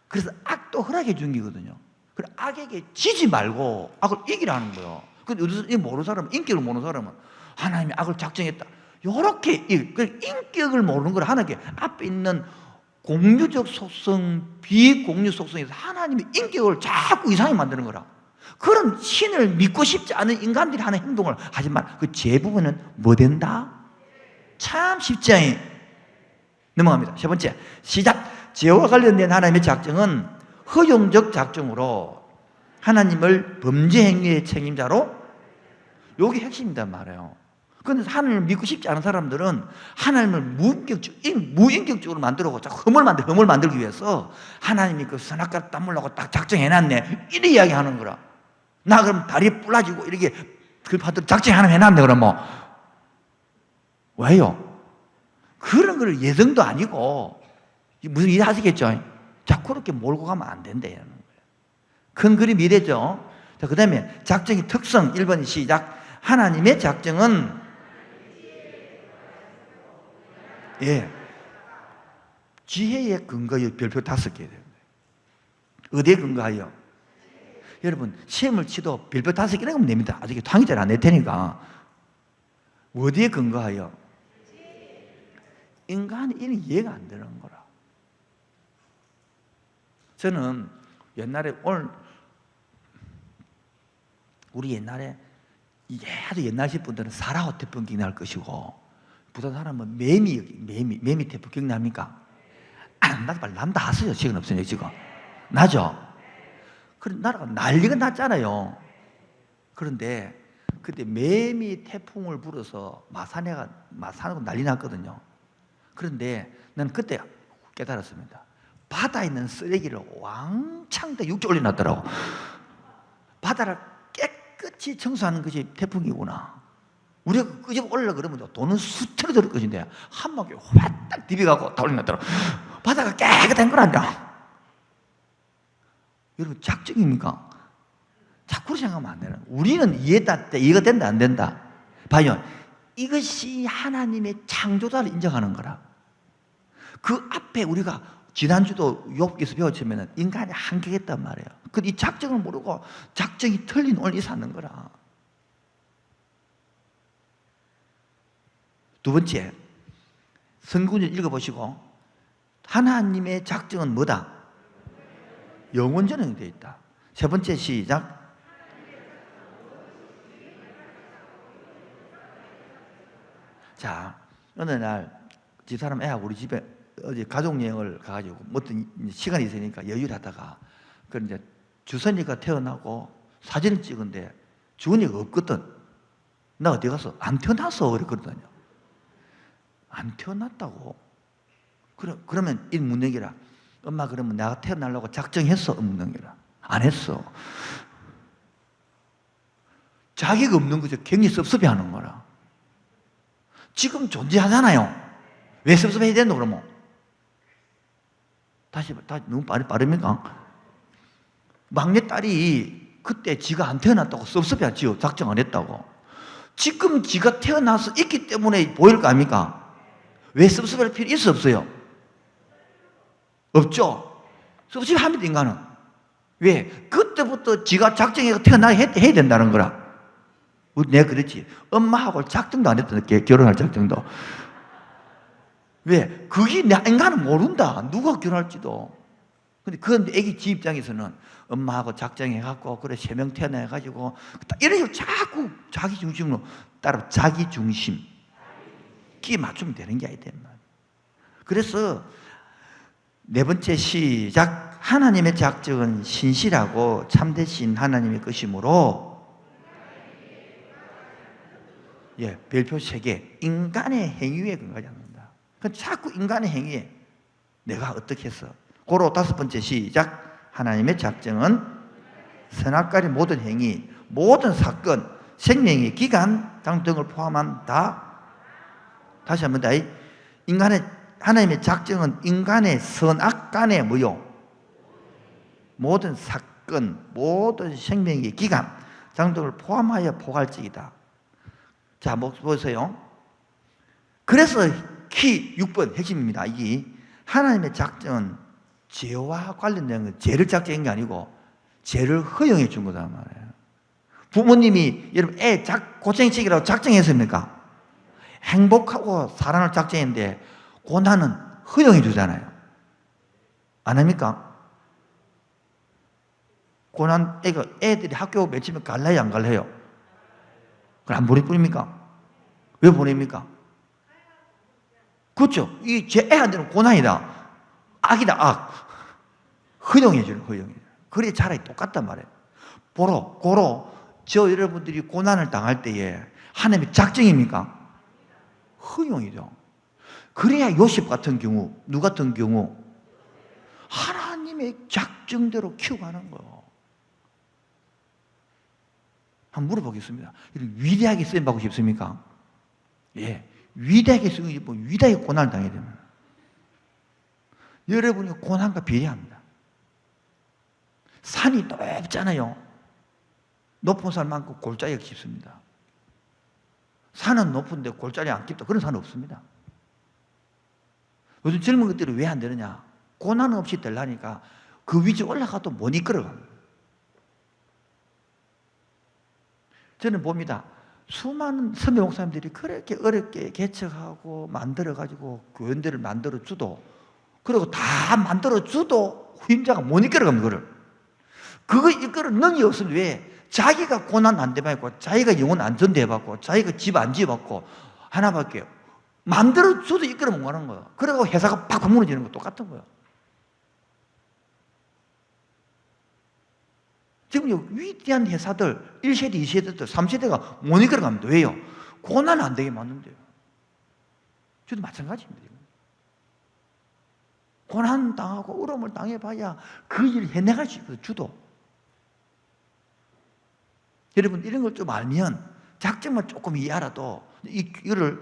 그래서 악도 허락해 준 거거든요. 그래 악에게 지지 말고 악을 이기라는 거예요. 근데 이 모르는 사람은, 인격을 모르는 사람은 하나님이 악을 작정했다. 요렇게 인격을 모르는 걸 하나님께 앞에 있는 공유적 속성, 비공유 속성에서 하나님의 인격을 자꾸 이상하게 만드는 거라. 그런 신을 믿고 싶지 않은 인간들이 하는 행동을 하지만 그 제 부분은 뭐 된다? 참 쉽지 않아요. 넘어갑니다. 세 번째, 시작. 죄와 관련된 하나님의 작정은 허용적 작정으로 하나님을 범죄 행위의 책임자로, 이게 핵심이다 말이에요. 그런데 하나님을 믿고 싶지 않은 사람들은 하나님을 무인격적으로 만들고 흠을 만들기 위해서 하나님이 그 선악과를 땀물라고 딱 작정해놨네, 이렇게 이야기하는 거라. 나 그럼 다리 불라지고 이렇게 그 파트 작정 하나 해놨네. 그럼 뭐 왜요? 그런 걸 예정도 아니고 무슨 일 하시겠죠? 자, 그렇게 몰고 가면 안 된대. 큰 그림이 되죠. 자, 그 다음에 작정의 특성 1번 시작. 하나님의 작정은 지혜의 근거에 별표 5개 돼요. 어디에 근거하여? 여러분, 시험을 치도 별표 5개 내면 됩니다. 아직 당일자를 안 낼 테니까. 어디에 근거하여? 인간이 이는 이해가 안 되는 거라. 저는 옛날에 우리 옛날에 아주 옛날식 분들은 사라호 태풍 기억날 것이고, 부산 사람은 매미 태풍 기억납니까? 나도 빨리 남다 하세요. 시간 없으니까 지금. 나죠? 그래, 나라가 난리가 났잖아요. 그런데 그때 매미 태풍을 불어서 마산하고 난리 났거든요. 그런데 나는 그때 깨달았습니다. 바다에 있는 쓰레기를 왕창 다 육지 올려놨더라고. 바다를 깨끗이 청소하는 것이 태풍이구나. 우리가 끄집어 올려 그러면 돈은 수천이 들을 것인데 한 바퀴 화딱 디비가고 다 올려놨더라고. 바다가 깨끗한 거란다. 여러분, 작정입니까? 자꾸 생각하면 안 되는. 우리는 이해가 된다 안 된다? 봐요. 이것이 하나님의 창조자를 인정하는 거라. 그 앞에 우리가 지난주도 욥기에서 배웠지만 인간의 한계가 있단 말이에요. 그 이 작정을 모르고 작정이 틀린 원리 사는 거라. 두 번째, 성경을 읽어보시고 하나님의 작정은 뭐다? 영원전능이 되어 있다. 세 번째 시작. 자, 어느 날 집사람 애하고 우리 집에 어제 가족여행을 가가지고 어떤 시간이 있으니까 여유를 하다가 그 이제 주선이가 태어나고 사진을 찍은데 주은이가 없거든. 나 어디 가서 안 태어났어 그랬거든요. 안 태어났다고? 그러면 이 문맥이라. 엄마 그러면 내가 태어나려고 작정했어? 문맥이라. 안 했어. 자기가 없는 거죠. 굉장히 섭섭해하는 거라. 지금 존재하잖아요. 왜 섭섭해야 되노 그러면? 다시 너무 빠릅니까? 막내딸이 그때 지가 안 태어났다고 섭섭해하지요. 작정 안 했다고. 지금 지가 태어나서 있기 때문에 보일 거 아닙니까? 왜 섭섭할 필요 있어 없어요? 없죠. 섭섭합니다 인간은. 왜? 그때부터 지가 작정해서 태어나게 해야 된다는 거라. 내가 그랬지. 엄마하고 작정도 안 했다. 결혼할 작정도. 왜? 그게 인간은 모른다. 누가 결혼할지도. 근데 그 애기 지 입장에서는 엄마하고 작정해갖고, 그래, 3명 태어나가지고, 이런 식으로 자꾸 자기 중심으로 따라 자기 중심. 끼 맞추면 되는 게 아니다. 그래서 네 번째 시작. 하나님의 작정은 신실하고 참되신 하나님의 것이므로, 별표 3개. 인간의 행위에 근거하지 않는다. 자꾸 인간의 행위에 내가 어떻게 했어? 고로 5번째 시작. 하나님의 작정은 선악과의 모든 행위, 모든 사건, 생명의 기간, 장 등을 포함한다. 다시 한번 더. 하나님의 작정은 인간의 선악간의 뭐요? 모든 사건, 모든 생명의 기간, 장 등을 포함하여 포괄적이다. 자, 보세요. 그래서 키 6번 핵심입니다. 이게 하나님의 작정은 죄와 관련된 죄를 작정한 게 아니고 죄를 허용해 준 거다 말이에요. 부모님이 여러분 애 고생시키라고 작정했습니까? 행복하고 사랑을 작정했는데 고난은 허용해 주잖아요. 안 합니까? 고난 애들이 학교 맺히면 갈라요, 안 갈라요? 그럼 안 보내버립니까? 왜 보냅니까? 그렇죠. 이 제 애한테는 고난이다. 악이다, 악. 허용해주는, 허용해. 그래 차라리 똑같단 말이에요. 고로 저 여러분들이 고난을 당할 때에 하나님의 작정입니까? 허용이죠. 그래야 요셉 같은 경우, 누 같은 경우 하나님의 작정대로 키워가는 거예요. 한번 물어보겠습니다. 위대하게 쓰임받고 싶습니까? 예. 위대하게 쓰임받고 위대하게 고난을 당해야 됩니다. 여러분이 고난과 비례합니다. 산이 높잖아요. 높은 산만큼 골짜기가 깊습니다. 산은 높은데 골짜기 안 깊다. 그런 산은 없습니다. 요즘 젊은 것들이 왜 안 되느냐? 고난 없이 되려니까 그 위치 올라가도 못 이끌어갑니다. 저는 봅니다. 수많은 선배 목사님들이 그렇게 어렵게 개척하고 만들어가지고 교연들을 만들어주도, 그리고 다 만들어주도 후임자가 못 이끌어갑니다. 그거 이끌어 능력이 없으면 왜? 자기가 고난 안 대받고, 자기가 영혼 안 전대받고, 자기가 집 안 지어받고, 하나밖에 만들어줘도 이끌어 못 가는 거예요. 그래서 회사가 팍팍 무너지는 거 똑같은 거예요. 지금 위대한 회사들, 1세대, 2세대들, 3세대가 못 이끌어 갑니다. 왜요? 고난 안 되게 만든대요. 저도 마찬가지입니다. 고난 당하고 어려움을 당해봐야 그 일을 해내갈 수 있거든요. 주도. 여러분 이런 걸 좀 알면 작정만 조금 이해하라도 이거를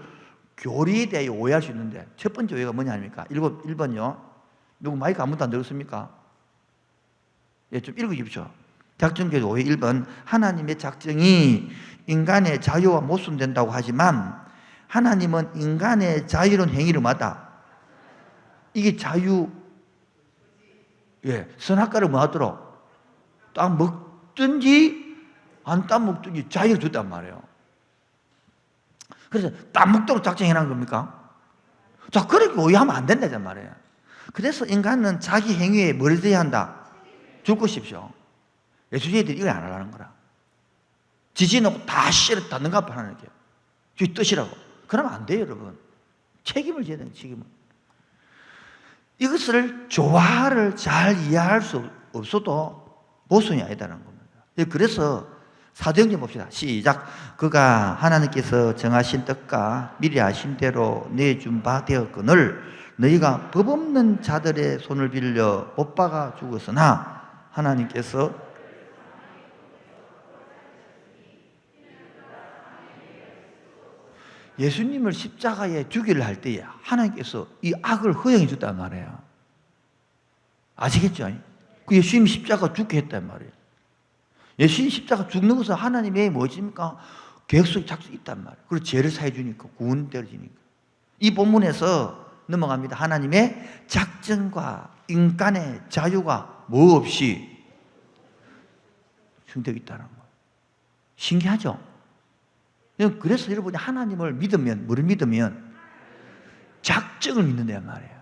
교리에 대해 오해할 수 있는데, 첫 번째 오해가 뭐냐 아닙니까? 1번요. 누구 마이크 아무도 안 들었습니까? 예, 좀 읽어주십시오. 작정교리 오해 1번. 하나님의 작정이 인간의 자유와 모순된다고 하지만 하나님은 인간의 자유로운 행위를 마다, 이게 자유, 예, 선악과를 뭐 하도록 딱 먹든지 안 따먹든지 자유를 줬단 말이에요. 그래서 따먹도록 작정해놓은 겁니까? 자, 그렇게 오해하면 안 된다는 말이에요. 그래서 인간은 자기 행위에 뭘 해야 한다? 줄 것이십시오. 예수님들이 이걸 안 하려는 거라. 지지놓고 다 씨를 닫는 값 하는 게 주의 뜻이라고. 그러면 안 돼요, 여러분. 책임을 져야 돼요, 책임을. 이것을 조화를 잘 이해할 수 없어도 모순이 아니다는 겁니다. 그래서 사도행전 봅시다. 시작. 그가 하나님께서 정하신 뜻과 미리 아신 대로 내준 바 되었거늘 너희가 법 없는 자들의 손을 빌려 못 박아 죽었으나 하나님께서 예수님을 십자가에 죽이려 할 때에 하나님께서 이 악을 허용해 줬단 말이에요. 아시겠죠? 그 예수님이 십자가 죽게 했단 말이에요. 예수님 십자가 죽는 것은 하나님의 무엇입니까? 계획속에 작전이 있단 말이에요. 그리고 죄를 사해 주니까, 구원 때려지니까. 이 본문에서 넘어갑니다. 하나님의 작전과 인간의 자유가 뭐 없이 충돌이 있다는 거예요. 신기하죠? 그래서 여러분이 하나님을 믿으면, 뭐를 믿으면? 작정을 믿는단 말이에요.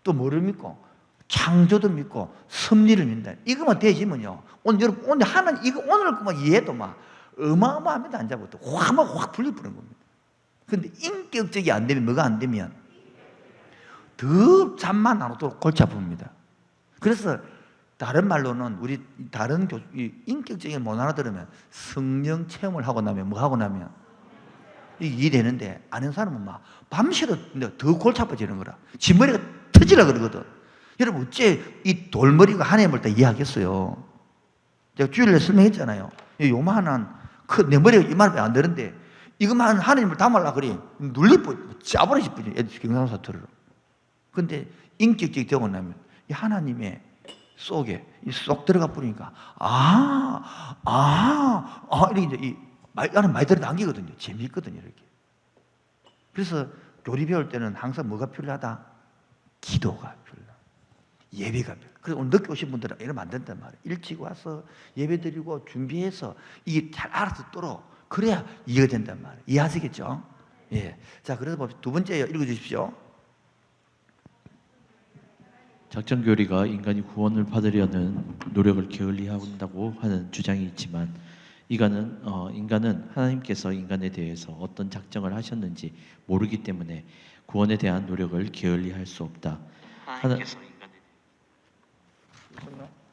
또 뭐를 믿고? 창조도 믿고 섭리를 믿는다. 이것만 되지면요, 오늘 여러분, 오늘 하나님 이거 오늘 그만 이해도 막 어마어마합니다. 앉아부터 확 풀려버리는 겁니다. 그런데 인격적이 안 되면, 뭐가 안 되면 더 잠만 안 오도록 골치 아픕니다. 그래서 다른 말로는 우리 다른 인격적인 못 알아들으면 성령 체험을 하고 나면 뭐 하고 나면 이게 이해되는데, 아는 사람은 막 밤새도 더 골치 아파지는 거라. 지 머리가 터지라 그러거든. 여러분 어째 이 돌머리가 하나님을 다 이해하겠어요? 제가 주일에 설명했잖아요. 요만한 내 머리가 이만하면 안 되는데 이것만 하나님을 담으려고 그래 눌리뿌 짜버리지 뿌리 경상사투리로. 근데 인격적이 되고 나면 이 하나님의 속에 쏙 들어가 버리니까 이렇게 이제 이 나는 많이 들어 당기거든요. 재미있거든요, 이렇게. 그래서 교리 배울 때는 항상 뭐가 필요하다? 기도가 필요하다. 예배가 필요하다. 그래서 오늘 늦게 오신 분들은 이러면 안 된단 말이에요. 일찍 와서 예배 드리고 준비해서 이게 잘 알아듣도록 그래야 이해가 된단 말이에요. 이해하시겠죠? 예. 자, 그래서 두 번째 읽어 주십시오.
작정교리가 인간이 구원을 받으려는 노력을 게을리한다고 하는 주장이 있지만 인간은 하나님께서 인간에 대해서 어떤 작정을 하셨는지 모르기 때문에 구원에 대한 노력을 게을리할 수 없다.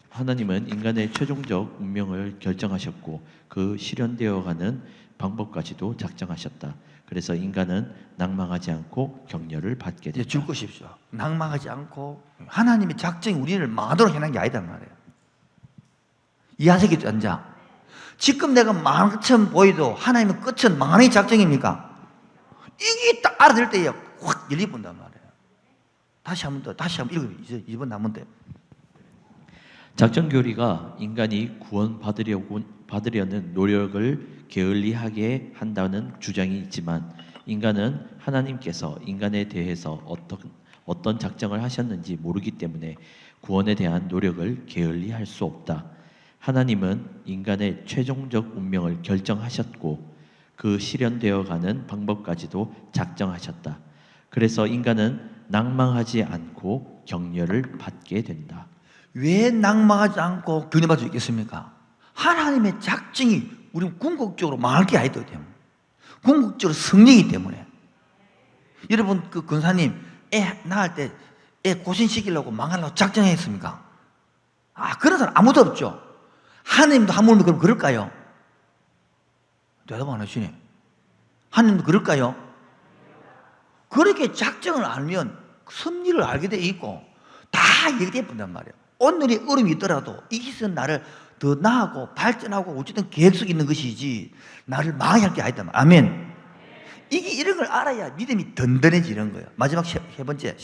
하나님은 인간의 최종적 운명을 결정하셨고 그 실현되어가는 방법까지도 작정하셨다. 그래서 인간은 낭망하지 않고 격려를 받게
이제
된다.
줄 것이십시오. 낭망하지 않고 하나님의 작정이 우리를 망하도록 해놓은 게 아니단 말이에요. 이해하시겠죠, 앉아? 지금 내가 망처럼 보이도 하나님의 끝은 망하는 게 작정입니까? 이게 딱 알아들 때에 확 열리 본단 말이에요. 다시 한 번 읽어요. 이번 남은 때.
작정교리가 인간이 구원받으려는 노력을 게을리하게 한다는 주장이 있지만 인간은 하나님께서 인간에 대해서 어떤 작정을 하셨는지 모르기 때문에 구원에 대한 노력을 게을리할 수 없다. 하나님은 인간의 최종적 운명을 결정하셨고 그 실현되어가는 방법까지도 작정하셨다. 그래서 인간은 낭망하지 않고 격려를 받게 된다.
왜 낭망하지 않고 격려받을 수 있겠습니까? 하나님의 작정이 우리 궁극적으로 망할 게 아니기 때문에, 궁극적으로 승리이기 때문에. 여러분 그 권사님 애 낳을 때 애 고생시키려고 망하려고 작정했습니까? 그런 사람 아무도 없죠. 하나님도 하물며 그럼 그럴까요? 대답 안 하시네. 하나님도 그럴까요? 그렇게 작정을 알면 섭리를 알게 돼 있고 다 얘기돼 본단 말이에요. 오늘의 어려움이 있더라도 이것이 나를 더 나아가고 발전하고 어쨌든 계획성이 있는 것이지 나를 망하게 할 게 아니다. 아멘. 이게 이런 걸 알아야 믿음이 든든해지는 거예요. 마지막 세 번째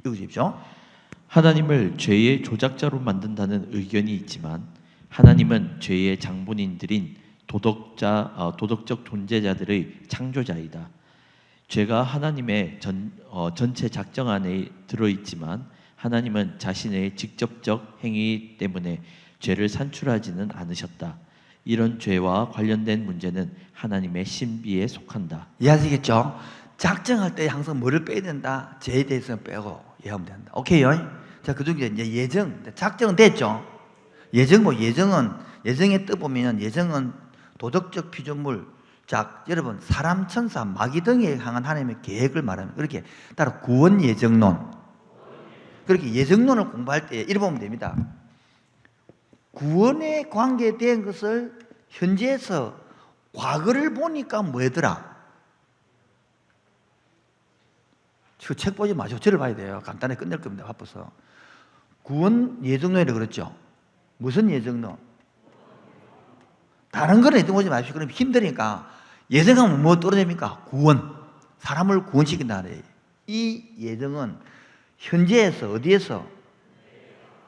읽으십시오.
하나님을 죄의 조작자로 만든다는 의견이 있지만 하나님은 죄의 장본인들인 도덕적 존재자들의 창조자이다. 죄가 하나님의 전체 작정 안에 들어있지만 하나님은 자신의 직접적 행위 때문에 죄를 산출하지는 않으셨다. 이런 죄와 관련된 문제는 하나님의 신비에 속한다.
이해하시겠죠? 작정할 때 항상 뭐를 빼야 된다? 죄에 대해서는 빼고 이해하면 된다. 오케이요? 자, 그 중에 이제 예정, 작정은 됐죠? 예정의 뜻 보면 예정은 도덕적 피조물. 자, 여러분, 사람, 천사, 마귀 등에 향한 하나님의 계획을 말합니다. 그렇게 따로 구원 예정론. 그렇게 예정론을 공부할 때 이렇게 보면 됩니다. 구원에 관계된 것을 현재에서 과거를 보니까 뭐더라? 그 책 보지 마시고 저를 봐야 돼요. 간단하게 끝낼 겁니다. 바빠서. 구원 예정론이라고 그랬죠. 무슨 예정론? 다른 거는 예정 보지 마십시오. 그럼 힘드니까 예정하면 뭐 떨어집니까? 구원. 사람을 구원시킨다. 이 예정은 현재에서 어디에서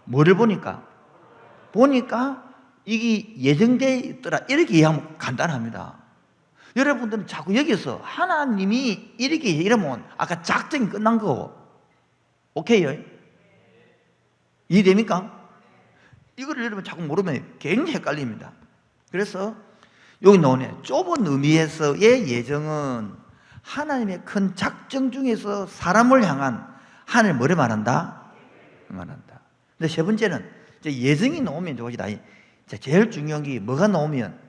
뭐를 보니까 이게 예정되어 있더라. 이렇게 이해하면 간단합니다. 여러분들은 자꾸 여기서 하나님이 이렇게 이러면 아까 작정이 끝난 거고. 오케이요? 이해됩니까? 이거를 여러분 자꾸 모르면 굉장히 헷갈립니다. 그래서 여기 나오네. 좁은 의미에서의 예정은 하나님의 큰 작정 중에서 사람을 향한 하나님 뭐를 말한다? 근데 세 번째는 이제 예정이 나오면 저것이다. 제일 중요한 게 뭐가 나오면?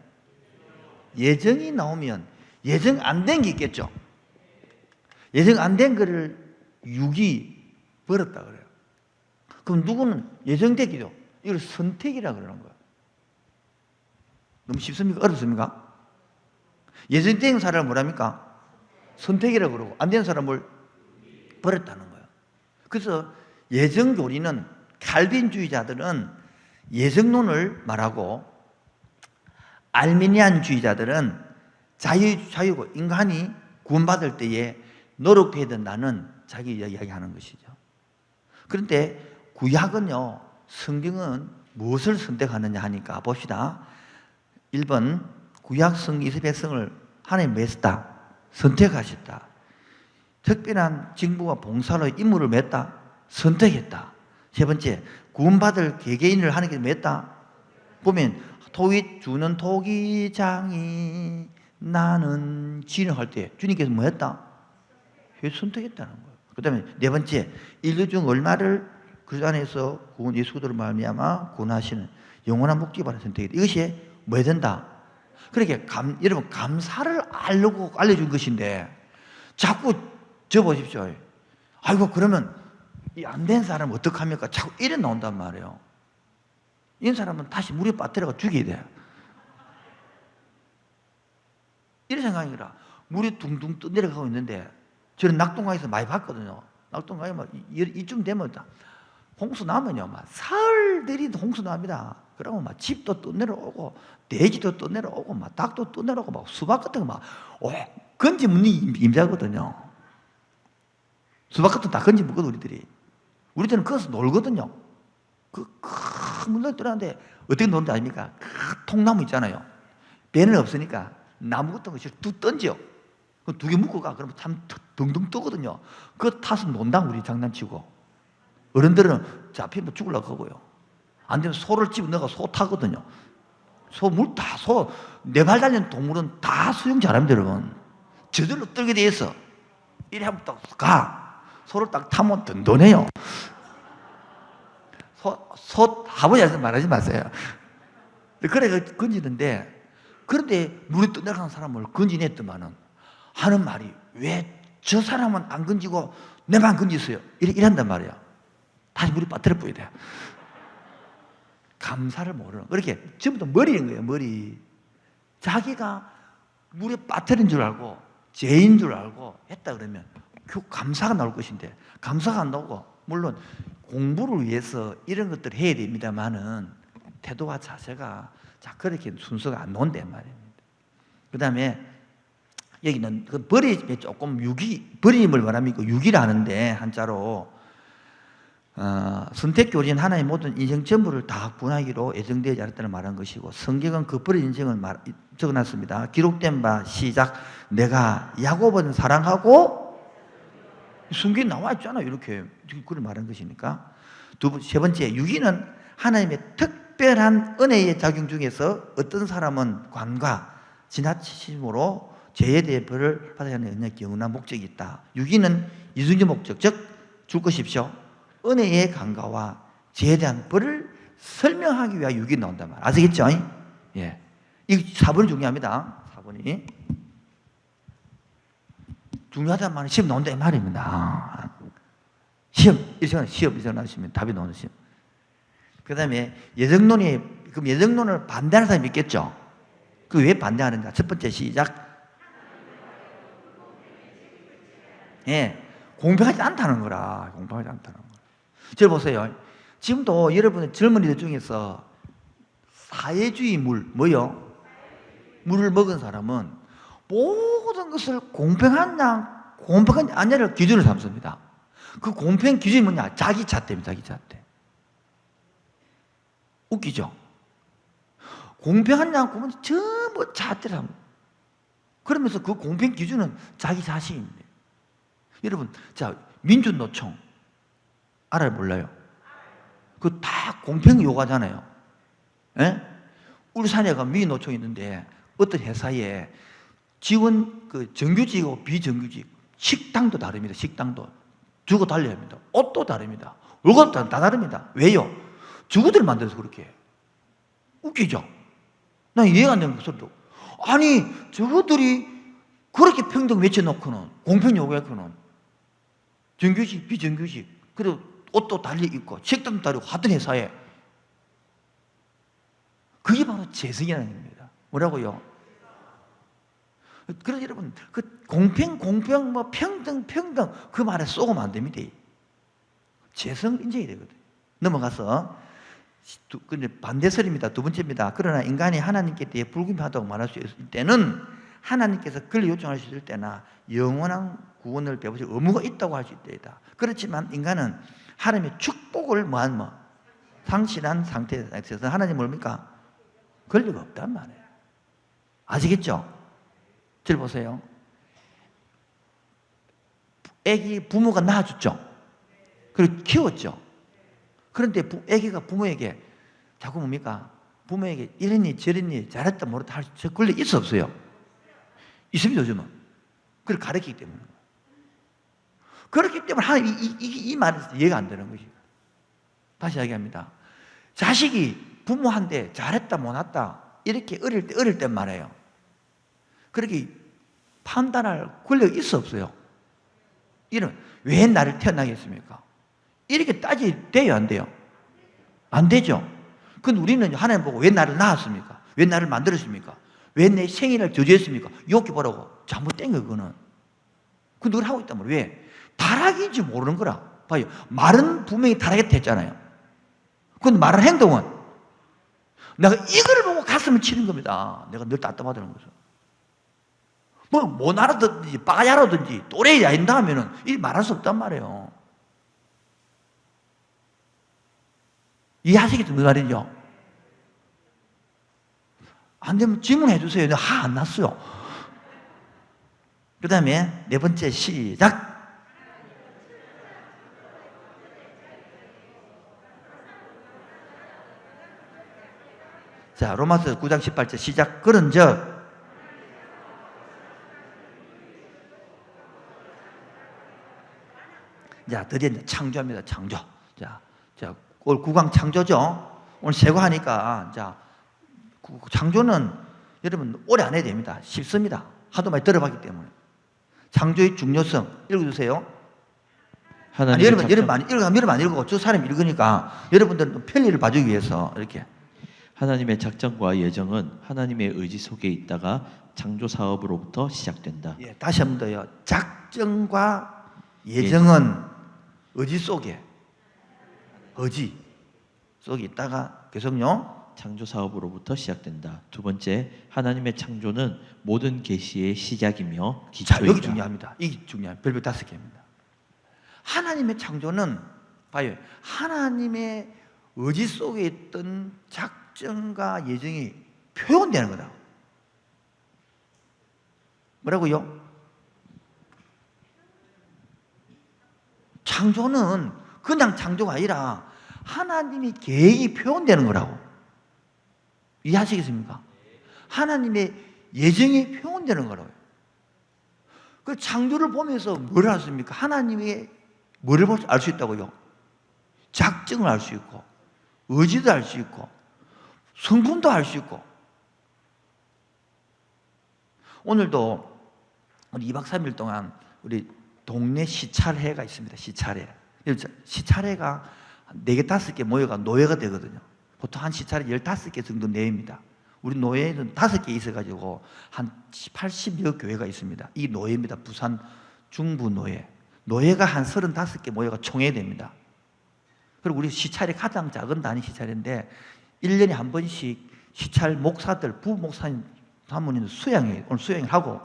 예정이 나오면 예정 안 된 게 있겠죠. 예정 안 된 거를 육이 버렸다 그래요. 그럼 누구는 예정되기도 이걸 선택이라 그러는 거예요. 너무 쉽습니까? 어렵습니까? 예정된 사람을 뭐랍니까? 선택이라 그러고 안 된 사람을 버렸다는 거예요. 그래서 예정교리는 칼빈주의자들은 예정론을 말하고 알미니안주의자들은 자유고 인간이 구원받을 때에 노력해야 된다는 자기 이야기하는 것이죠. 그런데 구약은요, 성경은 무엇을 선택하느냐 하니까 봅시다. 1번 구약 성경 이스라엘 백성을 하나님 맺었다. 선택하셨다. 특별한 직무와 봉사로 임무를 맺다. 선택했다. 세 번째, 구원받을 개개인을 하나님께 맺다. 보면 주는 토기장이 나는 진행할 때 주님께서 뭐 했다? 선택했다는 거예요. 그 다음에 네 번째, 인류 중 얼마를 그 안에서 구원 예수 그리스도로 말미암아 구원하시는 영원한 목적이 바로 선택이다. 이것이 뭐 해야 된다? 그렇게 여러분 감사를 알려고 알려준 것인데 자꾸 저 보십시오. 아이고 그러면 이 안 된 사람은 어떡합니까? 자꾸 이래 나온단 말이에요. 이런 사람은 다시 물에 빠뜨려가 죽여야 돼요. 이런 생각이라 물이 둥둥 떠내려가고 있는데 저는 낙동강에서 많이 봤거든요. 낙동강에 막 이쯤 되면 홍수 나면요, 막 사흘들이 홍수 납니다. 그러면 막 집도 떠내려오고 돼지도 떠내려오고 막 닭도 떠내려오고 막 수박 같은 거 막 건지 묻는 임자거든요. 수박 같은 거 다 건지 묻거든 우리들이. 우리들은 거기서 놀거든요. 그 큰 문을 떠나는데 어떻게 노는지 아닙니까? 큰 통나무 있잖아요. 배는 없으니까 나무 같은 거 뚝 던져. 두 개 묶고 가. 그러면 참 둥둥 뜨거든요. 그거 타서 논다 우리 장난치고. 어른들은 잡히면 죽으려고 하고요. 안 되면 소를 집어넣어가 소 타거든요. 네 발 달린 동물은 다 수영 잘합니다, 여러분. 저절로 떨게 돼 있어. 이래 하면 딱 가. 소를 딱 타면 든든해요. 소 아버지한테 말하지 마세요. 그래 건지는데 그런데 물에 떠내려가는 사람을 건지냈더만은 하는 말이 왜 저 사람은 안 건지고 내만 건지세요? 이란단 말이야. 다시 물에 빠뜨려 보여야 돼요. 감사를 모르는. 그렇게 전부 다 머리인 거예요, 머리. 자기가 물에 빠뜨린 줄 알고 죄인 줄 알고 했다 그러면 감사가 나올 것인데 감사가 안 나오고 물론 공부를 위해서 이런 것들을 해야 됩니다만은 태도와 자세가 그렇게 순서가 안 나온단 말입니다. 그 다음에 여기는 그 버림에 조금 버림을 말합니까? 유기라는데 한자로 선택교리는 하나의 모든 인생 전부를 다 구원하기로 예정되지 않았다는 말한 것이고 성경은 그 버린 인생을 적어놨습니다. 기록된 바 시작 내가 야곱은 사랑하고 성경에 나와 있잖아요. 이렇게 그걸 말한 것이니까. 세 번째 유기는 하나님의 특별한 은혜의 작용 중에서 어떤 사람은 관과 지나치심으로 죄에 대해 벌을 받아야 하는 영원한 목적이 있다. 유기는 이중적 목적 즉 줄 것입시오. 은혜의 강가와 죄에 대한 벌을 설명하기 위하여 유기 나온단 말이에요. 아시겠죠? 예. 이 4번이 중요합니다. 4번이. 중요하다는 말은 시험 나온다 이 말입니다. 시험 일어나시면 답이 나오는 시험. 그 다음에 그럼 예정론을 반대하는 사람이 있겠죠? 그 왜 반대하는가? 첫 번째 시작. 예. 공평하지 않다는 거라. 공평하지 않다는 거라. 저 보세요. 지금도 여러분의 젊은이들 중에서 사회주의 뭐요? 물을 먹은 사람은 모든 것을 공평하냐, 공평하지 않냐를 기준으로 삼습니다. 그 공평 기준이 뭐냐? 자기 잣대입니다, 자기 잣대. 웃기죠? 공평하냐, 보면 전부 잣대를 합니다. 그러면서 그 공평 기준은 자기 자신입니다. 여러분, 자, 민주노총. 알아요, 몰라요? 그 다 공평 요구하잖아요. 예? 울산에 민노총이 있는데 어떤 회사에 직원, 정규직하고 비정규직, 식당도 다릅니다. 식당도. 주고 달려야 합니다. 옷도 다릅니다. 월급도 다 다릅니다. 왜요? 주구들 만들어서 그렇게 해요. 웃기죠? 난 이해가 안 되는 그 소리도. 아니, 저것들이 그렇게 평등 외쳐놓고는, 공평 요구해놓고는, 정규직, 비정규직, 그리고 옷도 달리 입고, 식당도 다르고, 같은 회사에. 그게 바로 재성이라는 겁니다. 뭐라고요? 그래서 여러분, 그 공평, 평등, 그 말에 쏘고면 안 됩니다. 재성 인정이 되거든요. 넘어가서, 근데 반대설입니다. 두 번째입니다. 그러나 인간이 하나님께 대해 불공평하다고 말할 수 있을 때는 하나님께서 그를 요청하실 때나 영원한 구원을 베푸실 의무가 있다고 할 수 있다. 그렇지만 인간은 하나님의 축복을 상실한 상태에서 하나님 뭡니까? 권리가 없단 말이에요. 아시겠죠? 절 보세요. 애기 부모가 낳아줬죠. 그리고 키웠죠. 그런데 애기가 부모에게 자꾸 뭡니까? 부모에게 이랬니 저랬니 잘했다 모르다 할 수 권리 있어 없어요? 있습니다 요즘은. 그걸 가르치기 때문에. 그렇기 때문에 이 말에서 이해가 안 되는 것이. 다시 이야기합니다. 자식이 부모한테 잘했다 못했다 이렇게 어릴 때 말이에요. 그렇게 판단할 권력이 있어 없어요? 이런 왜 나를 태어나게 했습니까? 이렇게 돼요 안 돼요? 안 되죠. 근데 우리는 하나님 보고 왜 나를 낳았습니까? 왜 나를 만들었습니까? 왜 내 생일을 저지했습니까? 욕해 보라고 잘못된 거 그거는. 근데 그걸 하고 있단 말이에요. 왜? 타락인지 모르는 거라. 봐요. 말은 분명히 타락했다 했잖아요. 근데 말하는 행동은 내가 이걸 보고 가슴을 치는 겁니다. 내가 늘 답답하다는 거죠. 뭐 못 알아듣든지 빠야라든지 또래야 인다 하면은 이 말할 수 없단 말이에요. 이해하시겠죠? 무슨 말이죠? 안 되면 질문해 주세요. 내가 화 안 났어요. 그 다음에 네 번째 시작. 자, 로마서 9장 18절 시작. 그런즉 자, 드디어 창조합니다. 창조. 자, 오늘 9강 창조죠. 오늘 세고 하니까 자, 창조는 여러분 오래 안 해야 됩니다. 쉽습니다. 하도 많이 들어봤기 때문에. 창조의 중요성 읽어주세요. 아니, 여러분 안 읽고 저 사람이 읽으니까 여러분들은 편리를 봐주기 위해서 이렇게.
하나님의 작정과 예정은 하나님의 의지 속에 있다가 창조 사업으로부터 시작된다.
예, 다시 한 번 더요. 작정과 예정은 의지 속에 있다가 계속요.
창조 사업으로부터 시작된다. 두 번째, 하나님의 창조는 모든 계시의 시작이며 기초이다.
자, 여기 중요합니다. 이게 중요합니다. 별별 5개입니다. 하나님의 창조는 봐요. 하나님의 의지 속에 있던 작정과 예정이 표현되는 거다. 뭐라고요? 창조는 그냥 창조가 아니라 하나님의 계획이 표현되는 거라고. 이해하시겠습니까? 하나님의 예정이 표현되는 거라고요. 그 창조를 보면서 뭘 알 수 있습니까? 하나님의 뭐를 알 수 있다고요? 작정을 알 수 있고, 의지도 알 수 있고, 성분도 알 수 있고. 오늘도 우리 2박 3일 동안 우리 동네 시찰회가 있습니다. 시찰회가 4개, 5개 모여가 노예가 되거든요. 보통 한 시찰에 15개 정도 내입니다. 우리 노예는 5개 있어가지고 한 80여 교회가 있습니다. 이 노예입니다. 부산 중부 노예. 노예가 한 35개 모여가 총회됩니다. 그리고 우리 시찰이 가장 작은 단위 시찰인데 1년에 한 번씩 시찰 목사들, 부목사님 사모님들 오늘 수양을 하고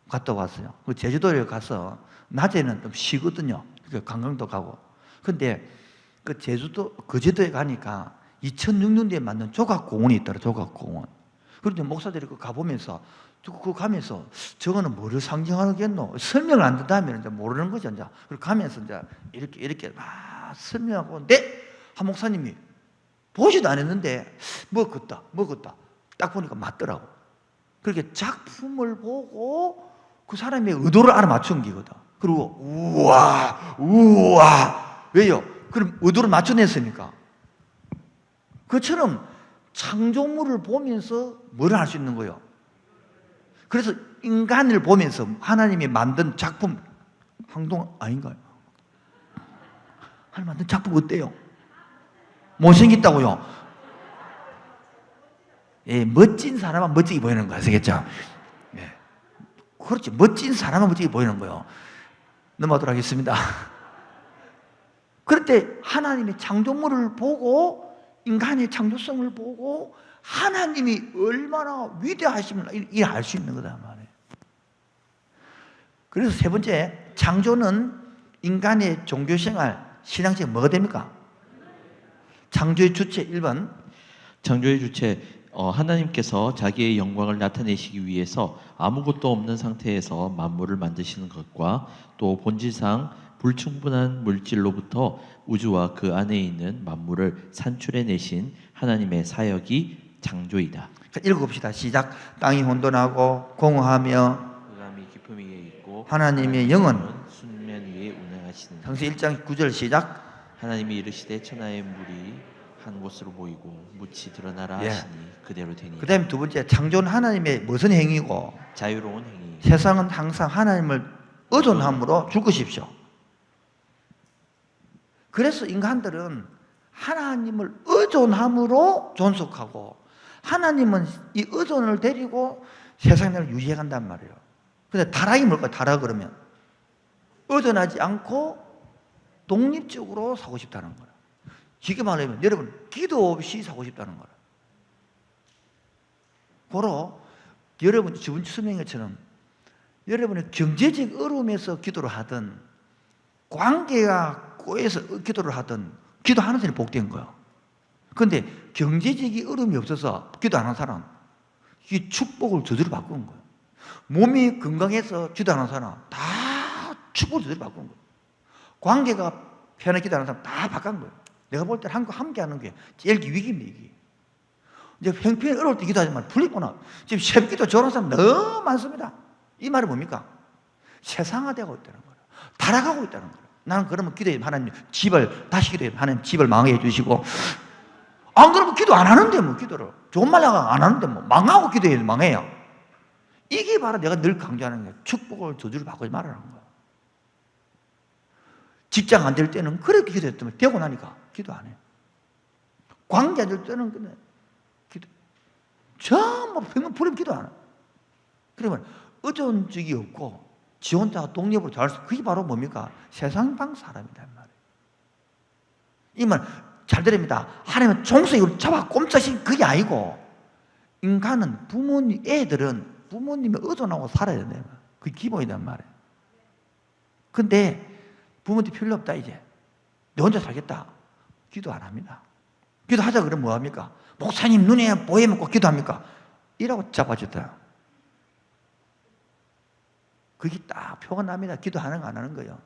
갔다 왔어요. 제주도에 가서 낮에는 좀 쉬거든요. 관광도 가고. 근데 제주도에 가니까 2006년도에 만든 조각공원이 있더라, 조각공원. 그런데 목사들이 가보면서, 그거 가면서 저거는 뭐를 상징하겠노? 설명을 안 듣다면 이제 모르는 거죠, 이제. 그리고 가면서 이제 이렇게 막 설명하고, 한 목사님이 보지도 않았는데, 먹었다. 딱 보니까 맞더라고. 그렇게 작품을 보고 그 사람의 의도를 알아맞춘 기거든. 그리고, 우와. 왜요? 그럼 의도를 맞춰냈으니까. 그처럼 창조물을 보면서 뭘 할 수 있는 거예요? 그래서 인간을 보면서 하나님이 만든 작품, 항동 아닌가요? 하나님 만든 작품 어때요? 못생겼다고요? 예, 멋진 사람은 멋지게 보이는 거 아시겠죠? 예. 그렇지. 멋진 사람은 멋지게 보이는 거예요. 넘어가도록 하겠습니다. 그럴 때 하나님의 창조물을 보고 인간의 창조성을 보고 하나님이 얼마나 위대하심을 이걸 알 수 있는 거다 말이에요. 그래서 세 번째, 창조는 인간의 종교생활, 신앙생활 뭐가 됩니까? 창조의 주체 1번.
창조의 주체, 하나님께서 자기의 영광을 나타내시기 위해서 아무것도 없는 상태에서 만물을 만드시는 것과 또 본질상 불충분한 물질로부터 우주와 그 안에 있는 만물을 산출해내신 하나님의 사역이 창조이다.
읽어봅시다. 시작. 땅이 혼돈하고 공허하며
흑암이 깊음 위에 있고
하나님의 영은
순면 위에 운행하시는.
창세 1장 9절 시작.
하나님이 이르시되 천하의 물이 한 곳으로 모이고 묻이 드러나라
예.
하시니 그대로 되니.
그 다음에 두 번째, 창조는 하나님의 무슨 행위고
자유로운 행위.
세상은 항상 하나님을 의존함으로 줄 것이십시오. 그래서 인간들은 하나님을 의존함으로 존속하고 하나님은 이 의존을 데리고 세상을 유지해 간단 말이에요. 근데 타락이 뭘까요? 타락 그러면 의존하지 않고 독립적으로 사고 싶다는 거예요. 쉽게 말하면 여러분 기도 없이 사고 싶다는 거예요. 고로 여러분 주분 설명한 것처럼 여러분의 경제적 어려움에서 기도를 하든 관계가 꼬여서 기도를 하든 기도하는 사람이 복된 거예요. 그런데 경제적인 어려움이 없어서 기도 안 하는 사람 이 축복을 저절로 바꾸는 거예요. 몸이 건강해서 기도하는 사람 다 축복을 저절로 바꾸는 거예요. 관계가 편하게 기도하는 사람 다 바꾼 거예요. 내가 볼 때는 한국 함께 하는 게 제일 위기입니다. 위기. 이제 형편이 어려울 때 기도하지만 풀리구나. 지금 새벽기도 저런 사람 너무 많습니다. 이 말이 뭡니까? 세상화되고 있다는 거예요. 타락하고 있다는 거예요. 나는 그러면 기도해 하나님 집을 다시 기도해 하나님 집을 망해 주시고 안 그러면 기도 안 하는데 뭐 기도를 좋은 말 안 하는데 뭐 망하고 기도해 망해요. 이게 바로 내가 늘 강조하는 거예요. 축복을 저주를 바꾸지 말라는 거예요. 직장 안 될 때는 그렇게 기도했더니 되고 나니까 기도 안 해요. 관계 안 될 때는 그냥 기도 전부 평균 불임 기도 안 해요. 그러면 의존적이 없고 지 혼자 독립으로 잘 수, 그게 바로 뭡니까? 세상방 사람이란 말이에요. 이 말 잘 들립니다. 하나님은 종속으로 잡아 꼼짝이 그게 아니고 인간은 부모님, 애들은 부모님의 의존하고 살아야 된다. 그게 기본이란 말이에요. 근데 부모님 필요 없다 이제. 내 혼자 살겠다. 기도 안 합니다. 기도하자 그러면 뭐합니까? 목사님 눈에 보이면 꼭 기도합니까? 이라고 잡아줬다. 그게 딱 표가 납니다. 기도하는 거 안 하는 거예요.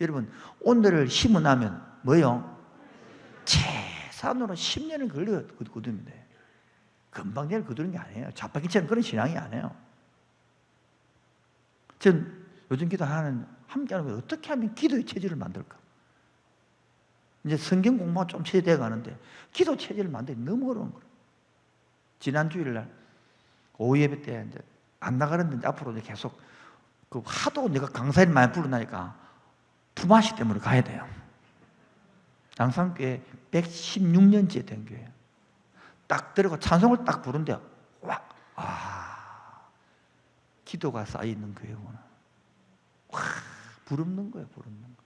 여러분 오늘을 심어 나면 뭐예요? 최소한으로 10년은 걸려 거둡니다. 금방 내일 거두는 게 아니에요. 자빠기처럼 그런 신앙이 아니에요. 전 요즘 기도하는 함께하는 거 어떻게 하면 기도의 체질을 만들까? 이제 성경 공부가 좀 체제되어 가는데 기도 체질을 만들기 너무 어려운 거예요. 지난 주일날 오후 예배 때 이제 안 나가는데 앞으로 이제 계속 그 하도 내가 강사를 많이 부르나니까 품앗이 때문에 가야 돼요. 양산교회 116년째 된 교회예요. 딱 들어가 찬송을 딱 부른대요. 와, 기도가 쌓여있는 교회구나. 와, 부릅는 거예요, 부릅는 거.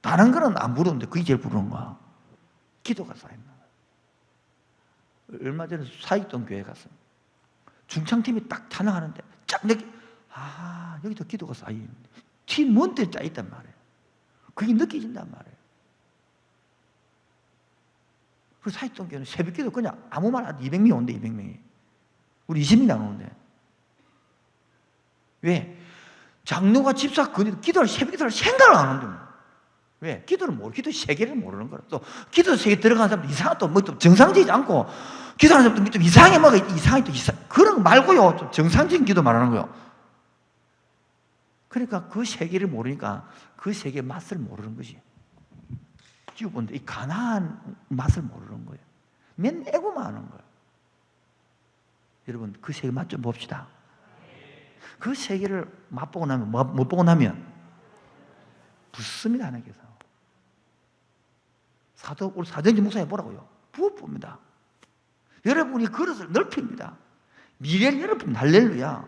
다른 거는 안 부르는데 그게 제일 부르는 거야. 기도가 쌓여있는 거야. 얼마 전에 사익동 교회 갔어요. 중창팀이 딱 찬양하는데 쫙 여기도 기도가 쌓여있는데 팀 먼데 짜있단 말이에요. 그게 느껴진단 말이에요. 그래서 사익동 교회는 새벽 기도 그냥 아무 말 안 200명이 온대. 200명이. 우리 20명이 안 오는데. 왜? 장로가 집사 기도를 새벽 기도를 생각을 안 하는데. 왜? 기도를 모르, 기도 세계를 모르는 거야. 또 기도 세계 들어가는 사람도 이상한 또 정상적이지 않고 기도하는 사람도 좀 이상해 뭐가 이상해 또 그런 거 말고요. 좀 정상적인 기도 말하는 거요. 그러니까 그 세계를 모르니까 그 세계의 맛을 모르는 것이. 지금 보는데 이 가나안 맛을 모르는 거예요. 맨 애고만 하는 거예요. 여러분 그 세계 맛 좀 봅시다. 그 세계를 맛보고 나면 못 보고 나면 붙습니다. 하나님께서. 우리 사정지 목사님 보라고요. 부어봅니다. 여러분이 그릇을 넓힙니다. 미래를 여러분 할렐루야.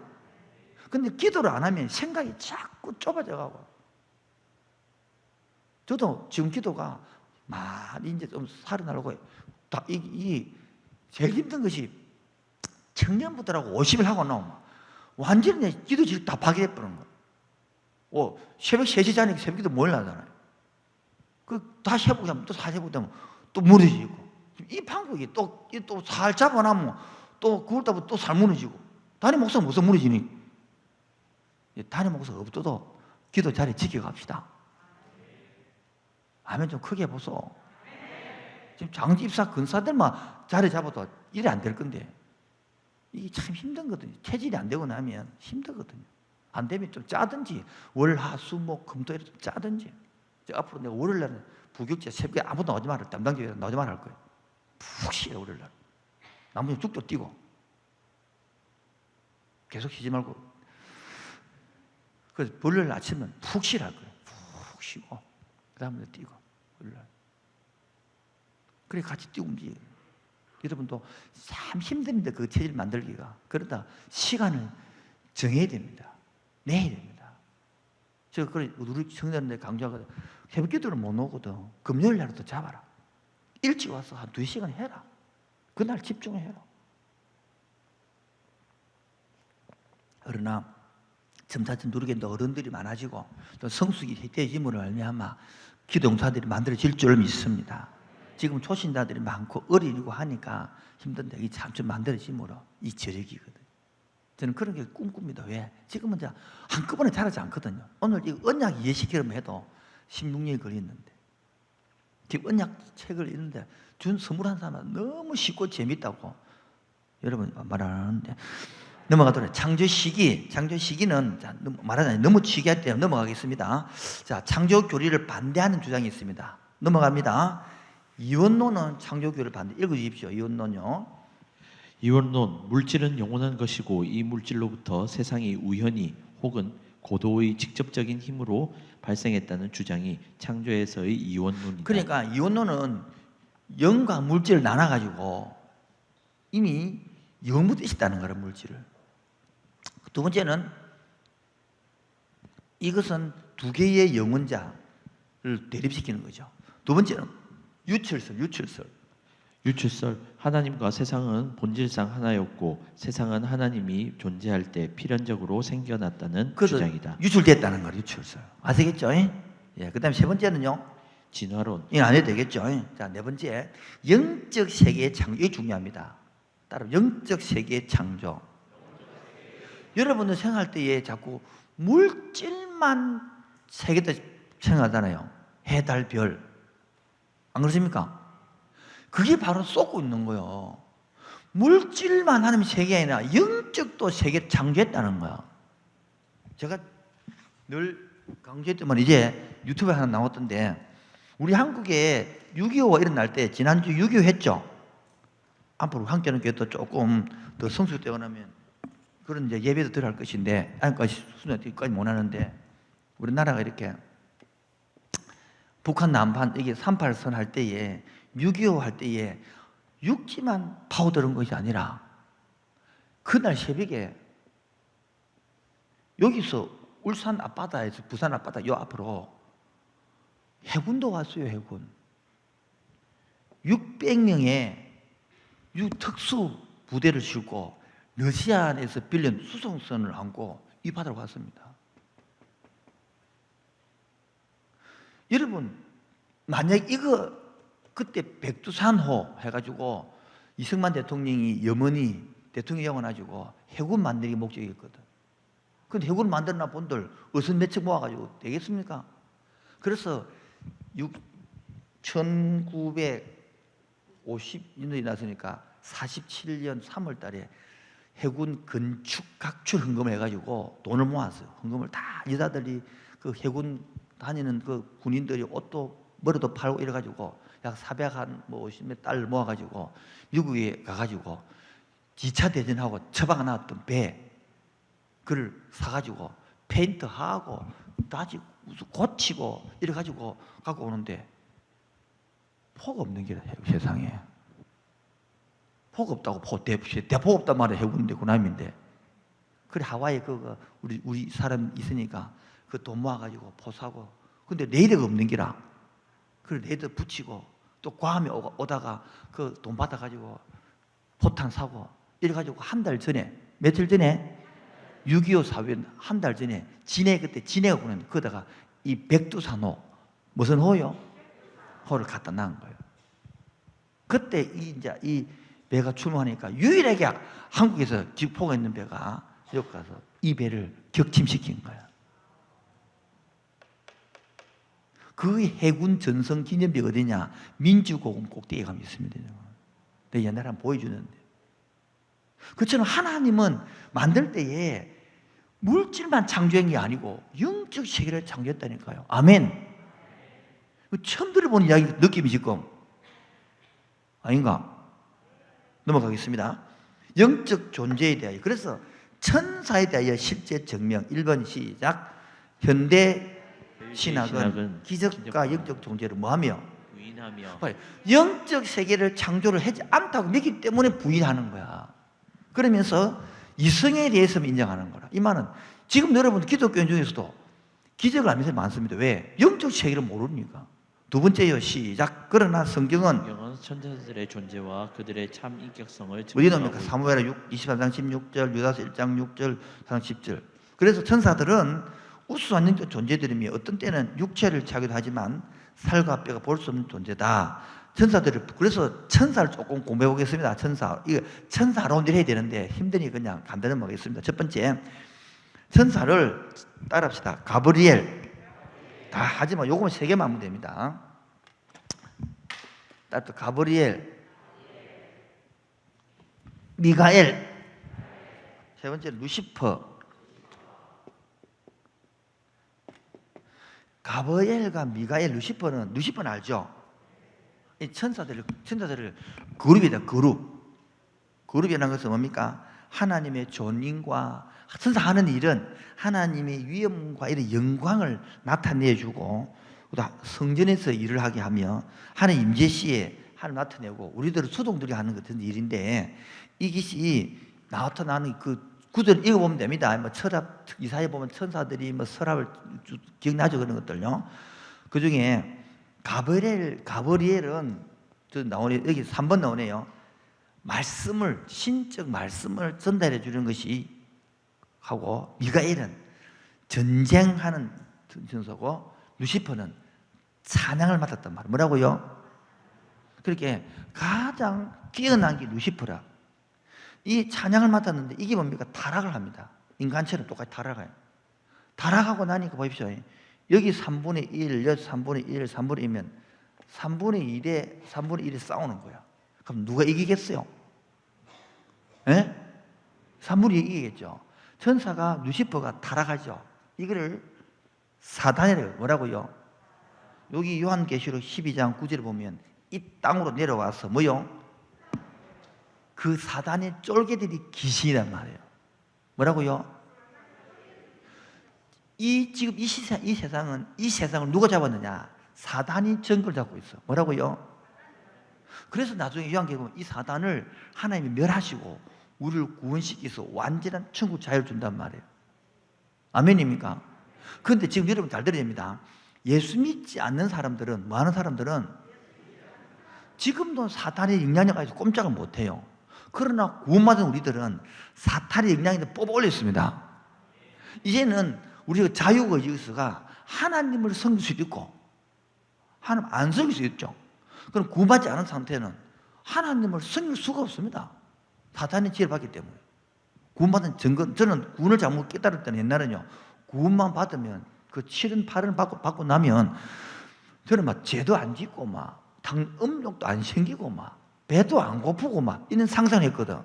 근데 기도를 안 하면 생각이 자꾸 좁아져 가고. 저도 지금 기도가 많이 이제 좀 살아나려고 해요. 제일 힘든 것이 청년부들하고 50일 하고 나오면 완전히 기도질 다 파괴해버리는 거예요. 새벽 3시 자니까 새벽 기도 뭘 하잖아요. 다시 해보게 하면 또 다시 해보게 하면 또 무너지고. 이 방법이 또 살 잡아나면 또 그걸 따고 또 살 무너지고. 담임 목사는 무슨 무너지니? 담임 목사가 없어도 기도 자리 지켜갑시다. 아멘 좀 크게 보소. 지금 장지 입사 근사들만 자리 잡아도 일이 안 될 건데 이게 참 힘든 거거든요. 체질이 안 되고 나면 힘들거든요. 안 되면 좀 짜든지 월, 화, 수, 목, 금, 토 이렇게 좀 짜든지. 앞으로 내가 월요일날은 부격제 새벽에 아무도 나오지 말을 담당자가 나오지 말을 할 거예요. 푹 쉬어 월요일날. 나머지 죽도 뛰고 계속 쉬지 말고. 그래서 월요일 아침은 푹 쉬라 할 거예요. 푹 쉬고 그 다음에 뛰고 월요일날. 그래 같이 뛰고 움직여요. 여러분도 참 힘듭니다. 그 체질 만들기가. 그러다 시간을 정해야 됩니다. 내야 됩니다. 제가 그래 우리 청년들 강조하거든. 새벽 기도를 못 오거든. 금요일 날부터 잡아라. 일찍 와서 한 2시간 해라. 그날 집중해라. 그러나 점차점 누르게 어른들이 많아지고 또 성숙이 되어짐으로 말미암아 기도용사들이 만들어질 줄 믿습니다. 지금 초신자들이 많고 어리고 하니까 힘든데 이 참 좀 만들어짐으로 이 저력이거든. 저는 그런 게 꿈꿉니다. 왜? 지금은 이제 한꺼번에 자라지 않거든요. 오늘 이 언약 이해시키려면 해도 16년이 걸렸는데 지금 언약 책을 읽는데 준 선물 한 사람은 너무 쉽고 재밌다고 여러분 말 안 하는데 넘어가도록 창조 시기는 말하자면 너무 취기할 때 넘어가겠습니다. 자, 창조 교리를 반대하는 주장이 있습니다. 넘어갑니다. 이원론은 창조 교리를 반대. 읽어주십시오. 이원론요.
이원론, 물질은 영원한 것이고 이 물질로부터 세상이 우연히 혹은 고도의 직접적인 힘으로 발생했다는 주장이 창조에서의 이원론이다.
그러니까 이원론은 영과 물질을 나눠가지고 이미 영부터 있었다는 거예요. 물질을. 두 번째는 이것은 두 개의 영혼자를 대립시키는 거죠. 두 번째는 유출설.
하나님과 세상은 본질상 하나였고 세상은 하나님이 존재할 때 필연적으로 생겨났다는 주장이다.
유출됐다는 거예요. 유출설. 아시겠죠? 예. 그다음에 세 번째는요.
진화론.
이건 안 해도 되겠죠? 자, 네 번째 영적 세계의 창조. 이게 중요합니다. 따로 영적 세계의 창조. 여러분들 생각할 때에 자꾸 물질만 세계다 생각하잖아요. 해, 달, 별. 안 그렇습니까? 그게 바로 쏟고 있는 거예요. 물질만 하나님의 세계가 아니라 영적도 세계를 창조했다는 거야. 제가 늘 강조했더만 이제 유튜브에 하나 나왔던데 우리 한국에 6.25가 일어날 때 지난주 6.25 했죠? 앞으로 함께하는 교회도 조금 더 성숙되고 나면 그런 이제 예배도 들어갈 것인데 아직까지 수준까지 못 하는데 우리나라가 이렇게 북한 남한 이게 38선 할 때에 6.25 할 때에 육지만 파고드는 것이 아니라 그날 새벽에 여기서 울산 앞바다에서 부산 앞바다 요 앞으로 해군도 왔어요. 해군 600명의 특수 부대를 싣고 러시아에서 빌린 수송선을 안고 이 바다로 갔습니다. 여러분 만약 이거 그때 백두산호 해가지고 이승만 대통령이 염원이 대통령이 영원해가지고 해군 만들기 목적이었거든. 근데 해군 만들나 본들 어선 몇 척 모아가지고 되겠습니까? 그래서 1950년이 나서니까 47년 3월 달에 해군 건축 각출 헌금을 해가지고 돈을 모았어요. 헌금을 다 여자들이 그 해군 다니는 그 군인들이 옷도 머리도 팔고 이래가지고 약 450몇 달러 모아가지고 미국에 가가지고 2차 대전하고 처방가 나왔던 배 그를 사가지고 페인트하고 다시 고치고 이래가지고 갖고 오는데 폭 없는 게 세상에. 폭 없다고 대폭 없단 말이야. 해군인데 군함인데. 그래 하와이에 그거 우리 사람 있으니까 그 돈 모아가지고 포 사고. 근데 레이더가 없는 기라. 그래 레이더 붙이고 또 괌에 오다가 그 돈 받아가지고 포탄 사고 이래가지고 한 달 전에 며칠 전에 6.25 사변 한 달 전에 그때 진해가 보낸 거다가 이 백두산호 무슨 호요? 호를 갖다 놔은 거예요. 그때 이제 이 배가 출몰하니까 유일하게 한국에서 기포가 있는 배가 여기 가서 이 배를 격침시킨 거야. 그 해군 전성 기념비가 어디냐? 민주공원 꼭대기에 가면 있습니다. 내가 옛날에 한번 보여주는데. 그처럼 하나님은 만들 때에 물질만 창조한 게 아니고 영적 세계를 창조했다니까요. 아멘. 처음 들어보는 이야기 느낌이 지금 아닌가? 넘어가겠습니다. 영적 존재에 대하여, 그래서 천사에 대하여 실제 증명. 1번 시작. 현대 신학은 기적과 영적 존재를 뭐하며?
부인하며
영적 세계를 창조를 하지 않다고 믿기 때문에 부인하는 거야. 그러면서 이성에 대해서만 인정하는 거라. 이 말은 지금 여러분 기독교인 중에서도 기적을 안 믿는 사람이 많습니다. 왜? 영적 세계를 모르니까. 두 번째요, 시작. 그러나 성경은
천사들의 존재와 그들의 참 인격성을
어디 나옵니까? 사무엘하 23장 16절, 유다서 1장 6절, 4장 10절. 그래서 천사들은 우수한 영적 존재들이며 어떤 때는 육체를 차기도 하지만 살과 뼈가 볼 수 없는 존재다. 천사들을, 그래서 천사를 조금 공부해 보겠습니다. 이거 천사 알아온들 해야 되는데 힘드니 그냥 간단히 먹겠습니다. 첫 번째, 천사를 따라합시다. 가브리엘. 다 하지만 요거만 3개만 하면 됩니다. 또 가브리엘, 미가엘, 세 번째 루시퍼. 가브리엘과 미가엘, 루시퍼는 알죠? 이 천사들을 그룹이다. 그룹이라는 것은 뭡니까? 하나님의 존인과 천사하는 일은 하나님의 위엄과 이런 영광을 나타내주고 성전에서 일을 하게 하며 하나님 임재 시에 하나님 나타내고 우리들은 수동들이 하는 같은 일인데 이것이 나타나는 그 구절 읽어보면 됩니다. 뭐 철학 이사에 보면 천사들이 뭐 서랍을 기억나죠? 그런 것들요. 그 중에 가브리엘은 나오네, 여기 3번 나오네요. 신적 말씀을 전달해 주는 것이 하고, 미가엘은 전쟁하는 천사고, 루시퍼는 찬양을 맡았단 말이에요. 뭐라고요? 그렇게 가장 뛰어난 게 루시퍼라. 이 찬양을 맡았는데 이게 뭡니까? 타락을 합니다. 인간처럼 똑같이 타락해요. 타락하고 나니까 보십시오. 여기 3분의 1, 여기 3분의 1, 3분의 1이면 3분의 1에 싸우는 거야. 그럼 누가 이기겠어요? 예? 3분의 1이 이기겠죠. 천사가 루시퍼가 타락하죠. 이거를 사단이래요. 뭐라고요? 여기 요한계시록 12장 9절을 보면 이 땅으로 내려와서 뭐요? 그 사단의 쫄개들이 귀신이란 말이에요. 뭐라고요? 지금 이 세상을 누가 잡았느냐? 사단이 정글 잡고 있어. 뭐라고요? 그래서 나중에 요한계시록 보면 이 사단을 하나님이 멸하시고 우리를 구원시켜서 완전한 천국 자유를 준단 말이에요. 아멘입니까? 그런데 지금 여러분 잘 들어야 됩니다. 예수 믿지 않는 사람들은, 뭐 하는 사람들은 지금도 사탄의 영향력 아래서 꼼짝을 못해요. 그러나 구원받은 우리들은 사탄의 영향력을 뽑아 올렸습니다. 이제는 우리가 자유의지가 하나님을 섬길 수도 있고 하나님 안 섬길 수 있죠. 그럼 구원받지 않은 상태는 하나님을 섬길 수가 없습니다. 사탄의 지혜를 받기 때문에. 구원받은 증거, 저는 구원을 잘못 깨달을 때는 옛날에는요, 구원만 받으면 그 7은 8을 받고 나면 저는 막 죄도 안 짓고 음욕도 안 생기고 배도 안 고프고 이런 상상을 했거든.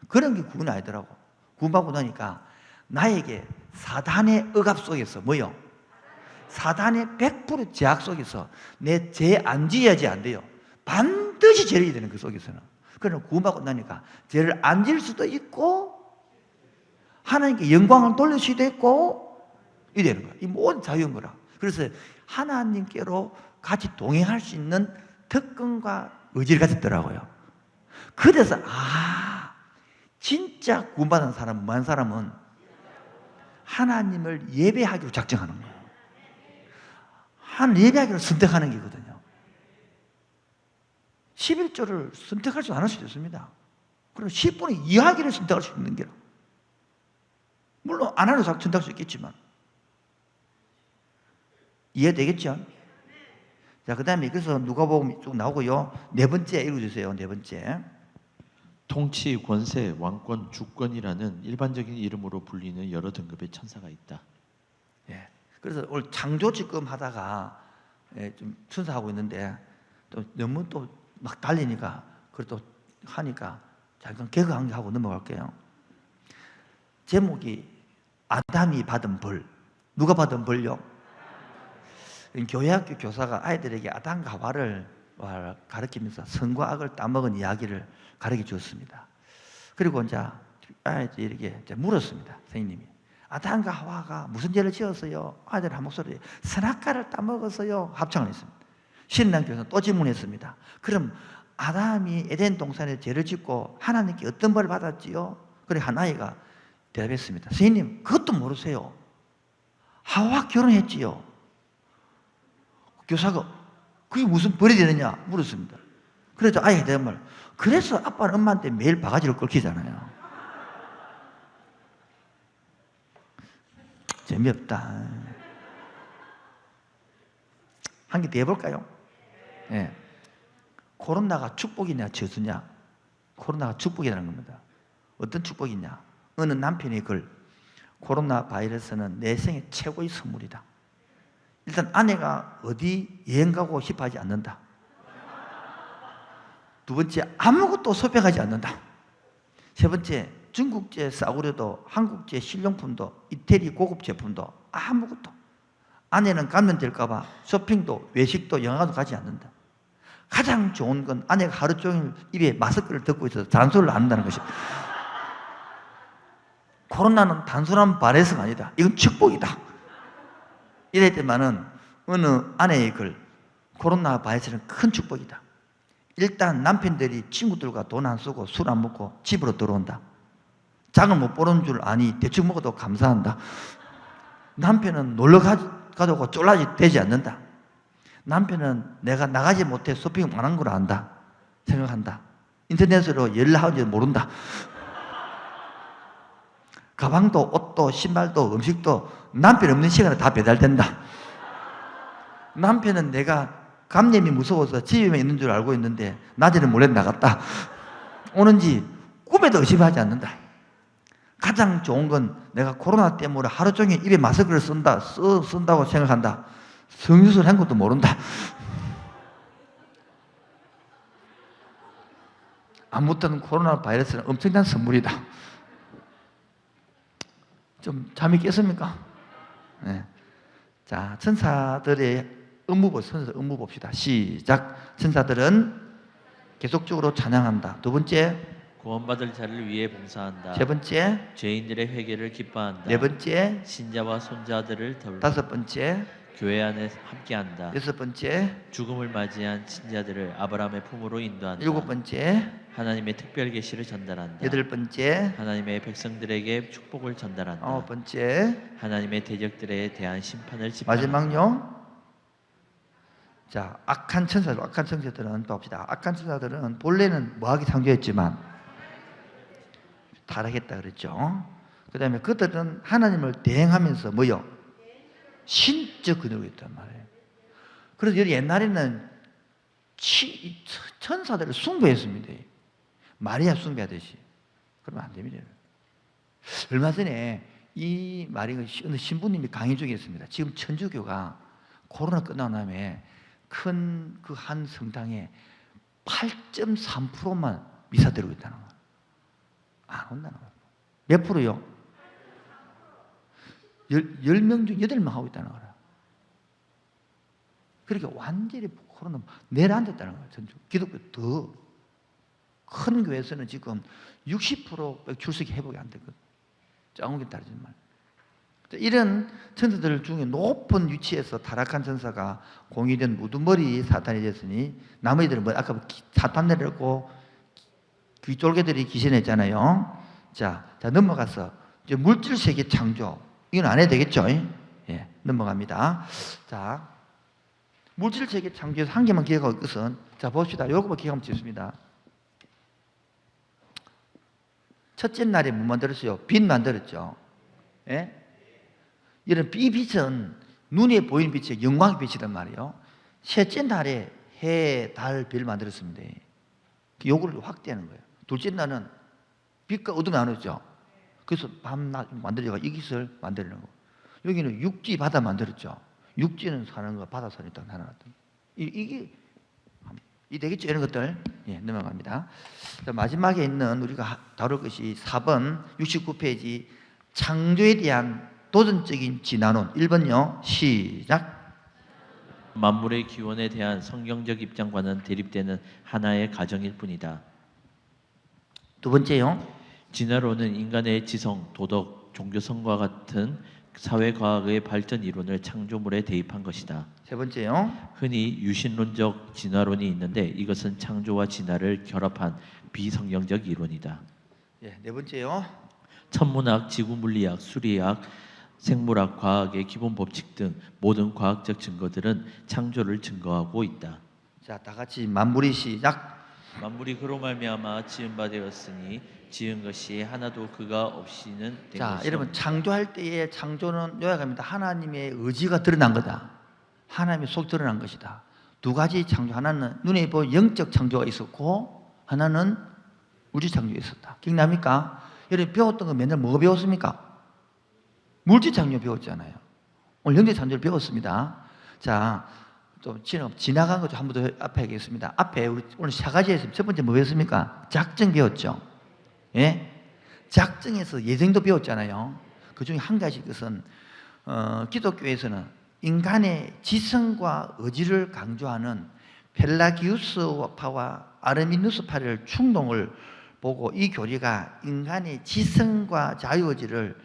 그런 게 구원이 아니더라고. 구원받고 나니까 나에게 사단의 억압 속에서 뭐요? 사단의 100% 제약 속에서 내 죄 안 지어야지 안 돼요. 반드시 죄를 지어야 되는 그 속에서는. 그러나 구원받고 나니까 죄를 안 지을 수도 있고 하나님께 영광을 돌릴 수도 있고 이래 되는 거야. 이 모든 자유인 거라. 그래서 하나님께로 같이 동행할 수 있는 특권과 의지를 가졌더라고요. 그래서 진짜 구원받은 사람, 무한 사람은 하나님을 예배하기로 작정하는 거예요. 하나님 예배하기로 선택하는 게거든요. 11조를 선택할 수 않을 수도 있습니다. 그럼 10분의 2하기를 선택할 수 있는 게라. 물론 안 하는 사람 선택할 수 있겠지만 이해되겠죠? 자, 그 다음에 그래서 누가복음 쭉 나오고요. 4번째 읽어주세요. 4번째.
통치, 권세, 왕권, 주권이라는 일반적인 이름으로 불리는 여러 등급의 천사가 있다.
예. 그래서 오늘 창조직금 하다가 좀 순서하고 있는데 또 너무 또 막 달리니까 그걸 또 하니까 잠깐 개그하고 넘어갈게요. 제목이 아담이 받은 벌. 누가 받은 벌요? 교회학교 교사가 아이들에게 아담과 하와를 가르치면서 선과 악을 따먹은 이야기를 가르쳐 주었습니다. 그리고 이제 아이들이 이렇게 이제 물었습니다. 선생님이. 아담과 하와가 무슨 죄를 지었어요? 아이들 한 목소리에 선악과를 따먹었어요. 합창을 했습니다. 신랑 교사는 또 질문했습니다. 그럼 아담이 에덴 동산에 죄를 짓고 하나님께 어떤 벌을 받았지요? 그래 한 아이가 대답했습니다. 선생님 그것도 모르세요. 하와 결혼했지요. 교사가 그게 무슨 벌이 되느냐 물었습니다. 그래서 아이가 대답을 그래서 아빠는 엄마한테 매일 바가지를 끓이잖아요. 재미없다. 한 개 더 해볼까요? 네. 코로나가 축복이냐 저주냐? 코로나가 축복이라는 겁니다. 어떤 축복이냐? 어느 남편의 글 코로나 바이러스는 내 생애 최고의 선물이다. 일단 아내가 어디 여행 가고 싶어 하지 않는다. 두 번째 아무것도 소비하지 않는다. 세 번째 중국제 싸구려도 한국제 실용품도 이태리 고급 제품도 아무것도 아내는 감염될까 봐 쇼핑도 외식도 영화도 가지 않는다. 가장 좋은 건 아내가 하루 종일 입에 마스크를 듣고 있어서 잔소리를 안 한다는 것입니다. 코로나는 단순한 바이러스가 아니다. 이건 축복이다. 이럴 때만은 어느 아내의 글 코로나 바이러스는 큰 축복이다. 일단 남편들이 친구들과 돈 안 쓰고 술 안 먹고 집으로 들어온다. 장을 못 보는 줄 아니 대충 먹어도 감사한다. 남편은 놀러 가자고 쫄라지 않는다. 남편은 내가 나가지 못해 쇼핑 안 한 걸 안다 생각한다. 인터넷으로 연락하는지 모른다. 가방도 옷도 신발도 음식도 남편 없는 시간에 다 배달된다. 남편은 내가 감염이 무서워서 집에만 있는 줄 알고 있는데 낮에는 몰래 나갔다 오는지 꿈에도 의심하지 않는다. 가장 좋은 건 내가 코로나 때문에 하루 종일 입에 마스크를 쓴다고 생각한다. 성유술 한 것도 모른다. 아무튼 코로나 바이러스는 엄청난 선물이다. 좀 잠이 깼습니까? 네. 자, 천사들의 업무 봅시다. 시작. 천사들은 계속적으로 찬양한다. 두 번째,
구원받을 자를 위해 봉사한다.
세 번째,
죄인들의 회개를 기뻐한다.
네 번째,
신자와 손자들을
다섯 번째,
교회 안에 함께한다.
여섯 번째,
죽음을 맞이한 친자들을 아브라함의 품으로 인도한다.
일곱 번째,
하나님의 특별 계시를 전달한다.
여덟 번째,
하나님의 백성들에게 축복을 전달한다.
아홉 번째,
하나님의 대적들에 대한 심판을 집행한다.
마지막요. 자, 악한 천사들은 봅시다. 악한 천사들은 본래는 뭐하기 창조했지만 타락했다 그랬죠. 그 다음에 그들은 하나님을 대행하면서 뭐요? 신적 근육이 있단 말이에요. 그래서 옛날에는 천사들을 숭배했습니다. 마리아 숭배하듯이. 그러면 안 됩니다. 얼마 전에 이 말이 어느 신부님이 강의 중에 있습니다. 지금 천주교가 코로나 끝난 다음에 큰 그 한 성당에 8.3%만 미사 드리고 있다는 거예요. 안 온다는 거예요. 몇 프로요? 10명 중 8명 하고 있다는 거예요. 그러니까 완전히 코로나 내려앉았다는 거예요. 기독교 더 큰 교회에서는 지금 60% 출석이 회복이 안 되거든요. 조금 따르지만 말. 이런 천사들 중에 높은 위치에서 타락한 천사가 공의된 무두머리 사탄이 됐으니 나머지들은 뭐 아까 사탄 내렸고 귀쫄개들이 기신했잖아요. 자 넘어가서 이제 물질 세계 창조 이건 안 해도 되겠죠? 예, 넘어갑니다. 자 물질 세계 창조에서 한 개만 기억하고 것은 자 봅시다. 요거만 기억하면 좋습니다. 첫째 날에 뭐 만들었어요? 빛 만들었죠. 예? 이런 이 빛은 눈에 보이는 빛이 영광의 빛이란 말이에요. 셋째 날에 해, 달, 별 만들었습니다. 요거를 확대하는 거예요. 둘째 날은 빛과 어둠이 나누죠. 그래서 밤낮 만들어가 이 빛을 만드는 거예요. 여기는 육지, 바다 만들었죠. 육지는 사는 거, 바다 사는 거 하나 같은. 이게 되겠죠? 이런 것들. 예, 넘어갑니다. 자, 마지막에 있는 우리가 다룰 것이 4번 69페이지 창조에 대한 도전적인 진화론. 1번요. 시작.
만물의 기원에 대한 성경적 입장과는 대립되는 하나의 가정일 뿐이다.
두 번째요.
진화론은 인간의 지성, 도덕, 종교성과 같은 사회과학의 발전 이론을 창조물에 대입한 것이다.
세 번째요.
흔히 유신론적 진화론이 있는데 이것은 창조와 진화를 결합한 비성경적 이론이다.
예, 네 번째요.
천문학, 지구물리학, 수리학, 생물학, 과학의 기본 법칙 등 모든 과학적 증거들은 창조를 증거하고 있다.
자, 다 같이 만물이 시작.
만물이 그로 말미암아 지은 바 되었으니 지은 것이 하나도 그가 없이는 된
자,
것이
여러분
없느니라.
창조할 때의 창조는 요약합니다. 하나님의 의지가 드러난 거다. 하나님의 속 드러난 것이다. 두 가지 창조. 하나는 눈에 보이는 영적 창조가 있었고 하나는 우주 창조가 있었다. 기억납니까? 여러분 배웠던 거 맨날 뭐 배웠습니까? 물질 창조 배웠잖아요. 오늘 영적 창조를 배웠습니다. 자, 좀 지나간 거 좀 한 번 더 앞에 하겠습니다. 앞에 우리 오늘 사가지에서 첫 번째 뭐 배웠습니까? 작정 배웠죠. 예? 작정에서 예정도 배웠잖아요. 그 중에 한 가지 것은 기독교에서는 인간의 지성과 의지를 강조하는 펠라기우스파와 아르미누스파를 충동을 보고 이 교리가 인간의 지성과 자유의지를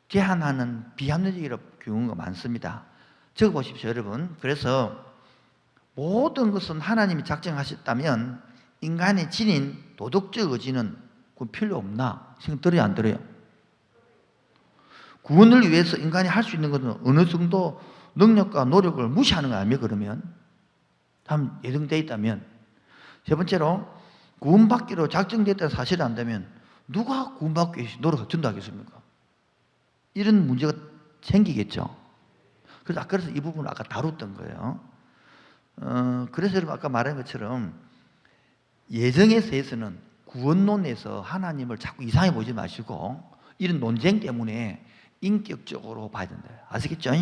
제한하는 비합리적인 경우가 많습니다. 적어보십시오, 여러분. 그래서 모든 것은 하나님이 작정하셨다면 인간의 지닌 도덕적 의지는 그건 필요 없나? 생각 들어요, 안 들어요? 구원을 위해서 인간이 할 수 있는 것은 어느 정도 능력과 노력을 무시하는 거 아니에요, 그러면? 다음 예정되어 있다면. 세 번째로, 구원받기로 작정됐다는 사실을 안다면 누가 구원받기 위해서 노력을 준다겠습니까? 이런 문제가 생기겠죠. 그래서 이 부분을 아까 다뤘던 거예요. 그래서 여러분 아까 말한 것처럼 예정에서에서는 구원론에서 하나님을 자꾸 이상해 보지 마시고 이런 논쟁 때문에 인격적으로 봐야 된다. 아시겠죠?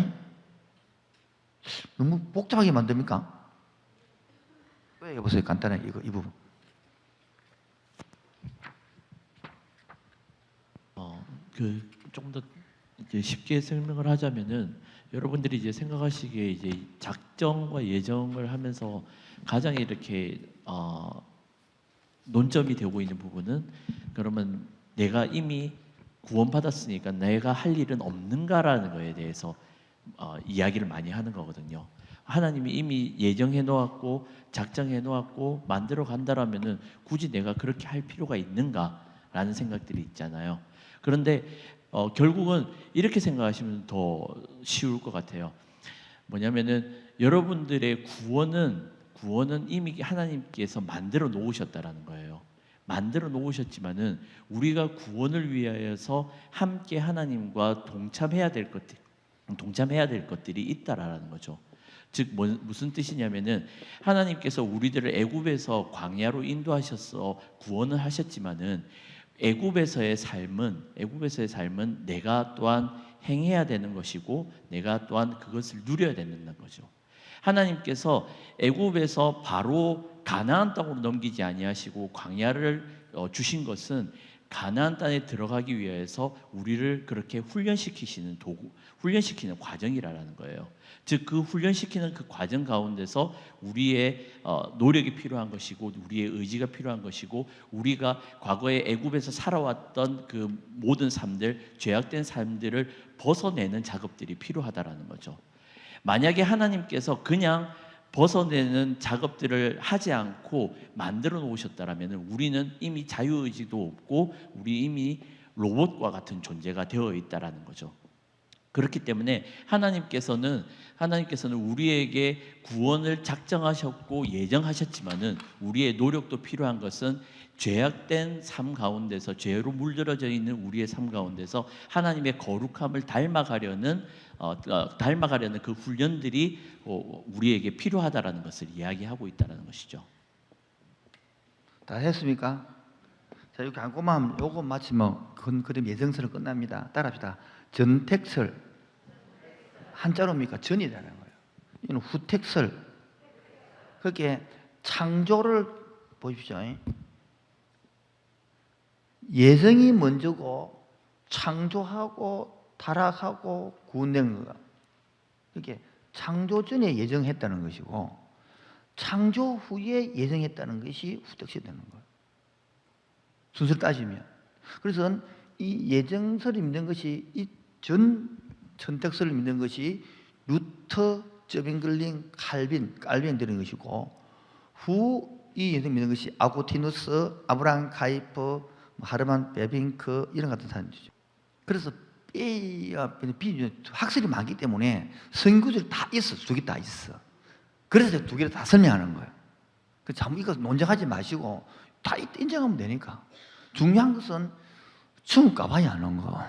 너무 복잡하게 만듭니까? 또 얘기해보세요. 간단하게 이 부분.
좀 더 쉽게 설명을 하자면은 여러분들이 이제 생각하시기에 이제 작정과 예정을 하면서 가장 이렇게 논점이 되고 있는 부분은 그러면 내가 이미 구원받았으니까 내가 할 일은 없는가라는 거에 대해서 이야기를 많이 하는 거거든요. 하나님이 이미 예정해 놓았고 작정해 놓았고 만들어 간다라면은 굳이 내가 그렇게 할 필요가 있는가라는 생각들이 있잖아요. 그런데 결국은 이렇게 생각하시면 더 쉬울 것 같아요. 뭐냐면은 여러분들의 구원은 이미 하나님께서 만들어 놓으셨다라는 거예요. 만들어 놓으셨지만은 우리가 구원을 위하여서 함께 하나님과 동참해야 될 것들이 있다라는 거죠. 즉 무슨 뜻이냐면은 하나님께서 우리들을 애굽에서 광야로 인도하셔서 구원을 하셨지만은 애굽에서의 삶은 내가 또한 행해야 되는 것이고 내가 또한 그것을 누려야 되는 거죠. 하나님께서 애굽에서 바로 가나안 땅으로 넘기지 아니하시고 광야를 주신 것은 가나안 땅에 들어가기 위해서 우리를 그렇게 훈련시키는 과정이라는 거예요. 즉 그 훈련시키는 그 과정 가운데서 우리의 노력이 필요한 것이고 우리의 의지가 필요한 것이고 우리가 과거에 애굽에서 살아왔던 그 모든 삶들, 죄악된 삶들을 벗어내는 작업들이 필요하다라는 거죠. 만약에 하나님께서 그냥 벗어내는 작업들을 하지 않고 만들어 놓으셨다라면 우리는 이미 자유의지도 없고 우리 이미 로봇과 같은 존재가 되어 있다라는 거죠. 그렇기 때문에 하나님께서는 우리에게 구원을 작정하셨고 예정하셨지만은 우리의 노력도 필요한 것은 죄악된 삶 가운데서 죄로 물들어져 있는 우리의 삶 가운데서 하나님의 거룩함을 닮아가려는 그 훈련들이 우리에게 필요하다라는 것을 이야기하고 있다는 것이죠.
다 했습니까? 자, 이렇게 한꺼만 요거 마치면 그럼 예정서는 끝납니다. 따라합시다. 전택설 한자로입니까? 전이라는 거예요. 이건 후택설. 그렇게 창조를 보십시오. 예정이 먼저고 창조하고 타락하고 구원된 거가 이렇게 창조 전에 예정했다는 것이고 창조 후에 예정했다는 것이 후덕시 되는 거예요. 순서를 따지면. 그래서 이 예정설을 믿는 것이 이 전 선택설을 믿는 것이 루터, 저빙글링, 칼빈 들은 것이고 후 이 예정 믿는 것이 아고티누스, 아브라함 카이퍼, 하르만 베빙크 이런 같은 사람들이죠. 그래서 학설이 많기 때문에 성구절이 다 있어, 두 개 다 있어. 그래서 두 개를 다 설명하는 거예요. 참 이거 논쟁하지 마시고 다 인정하면 되니까. 중요한 것은 중국 가봐야 하는 거.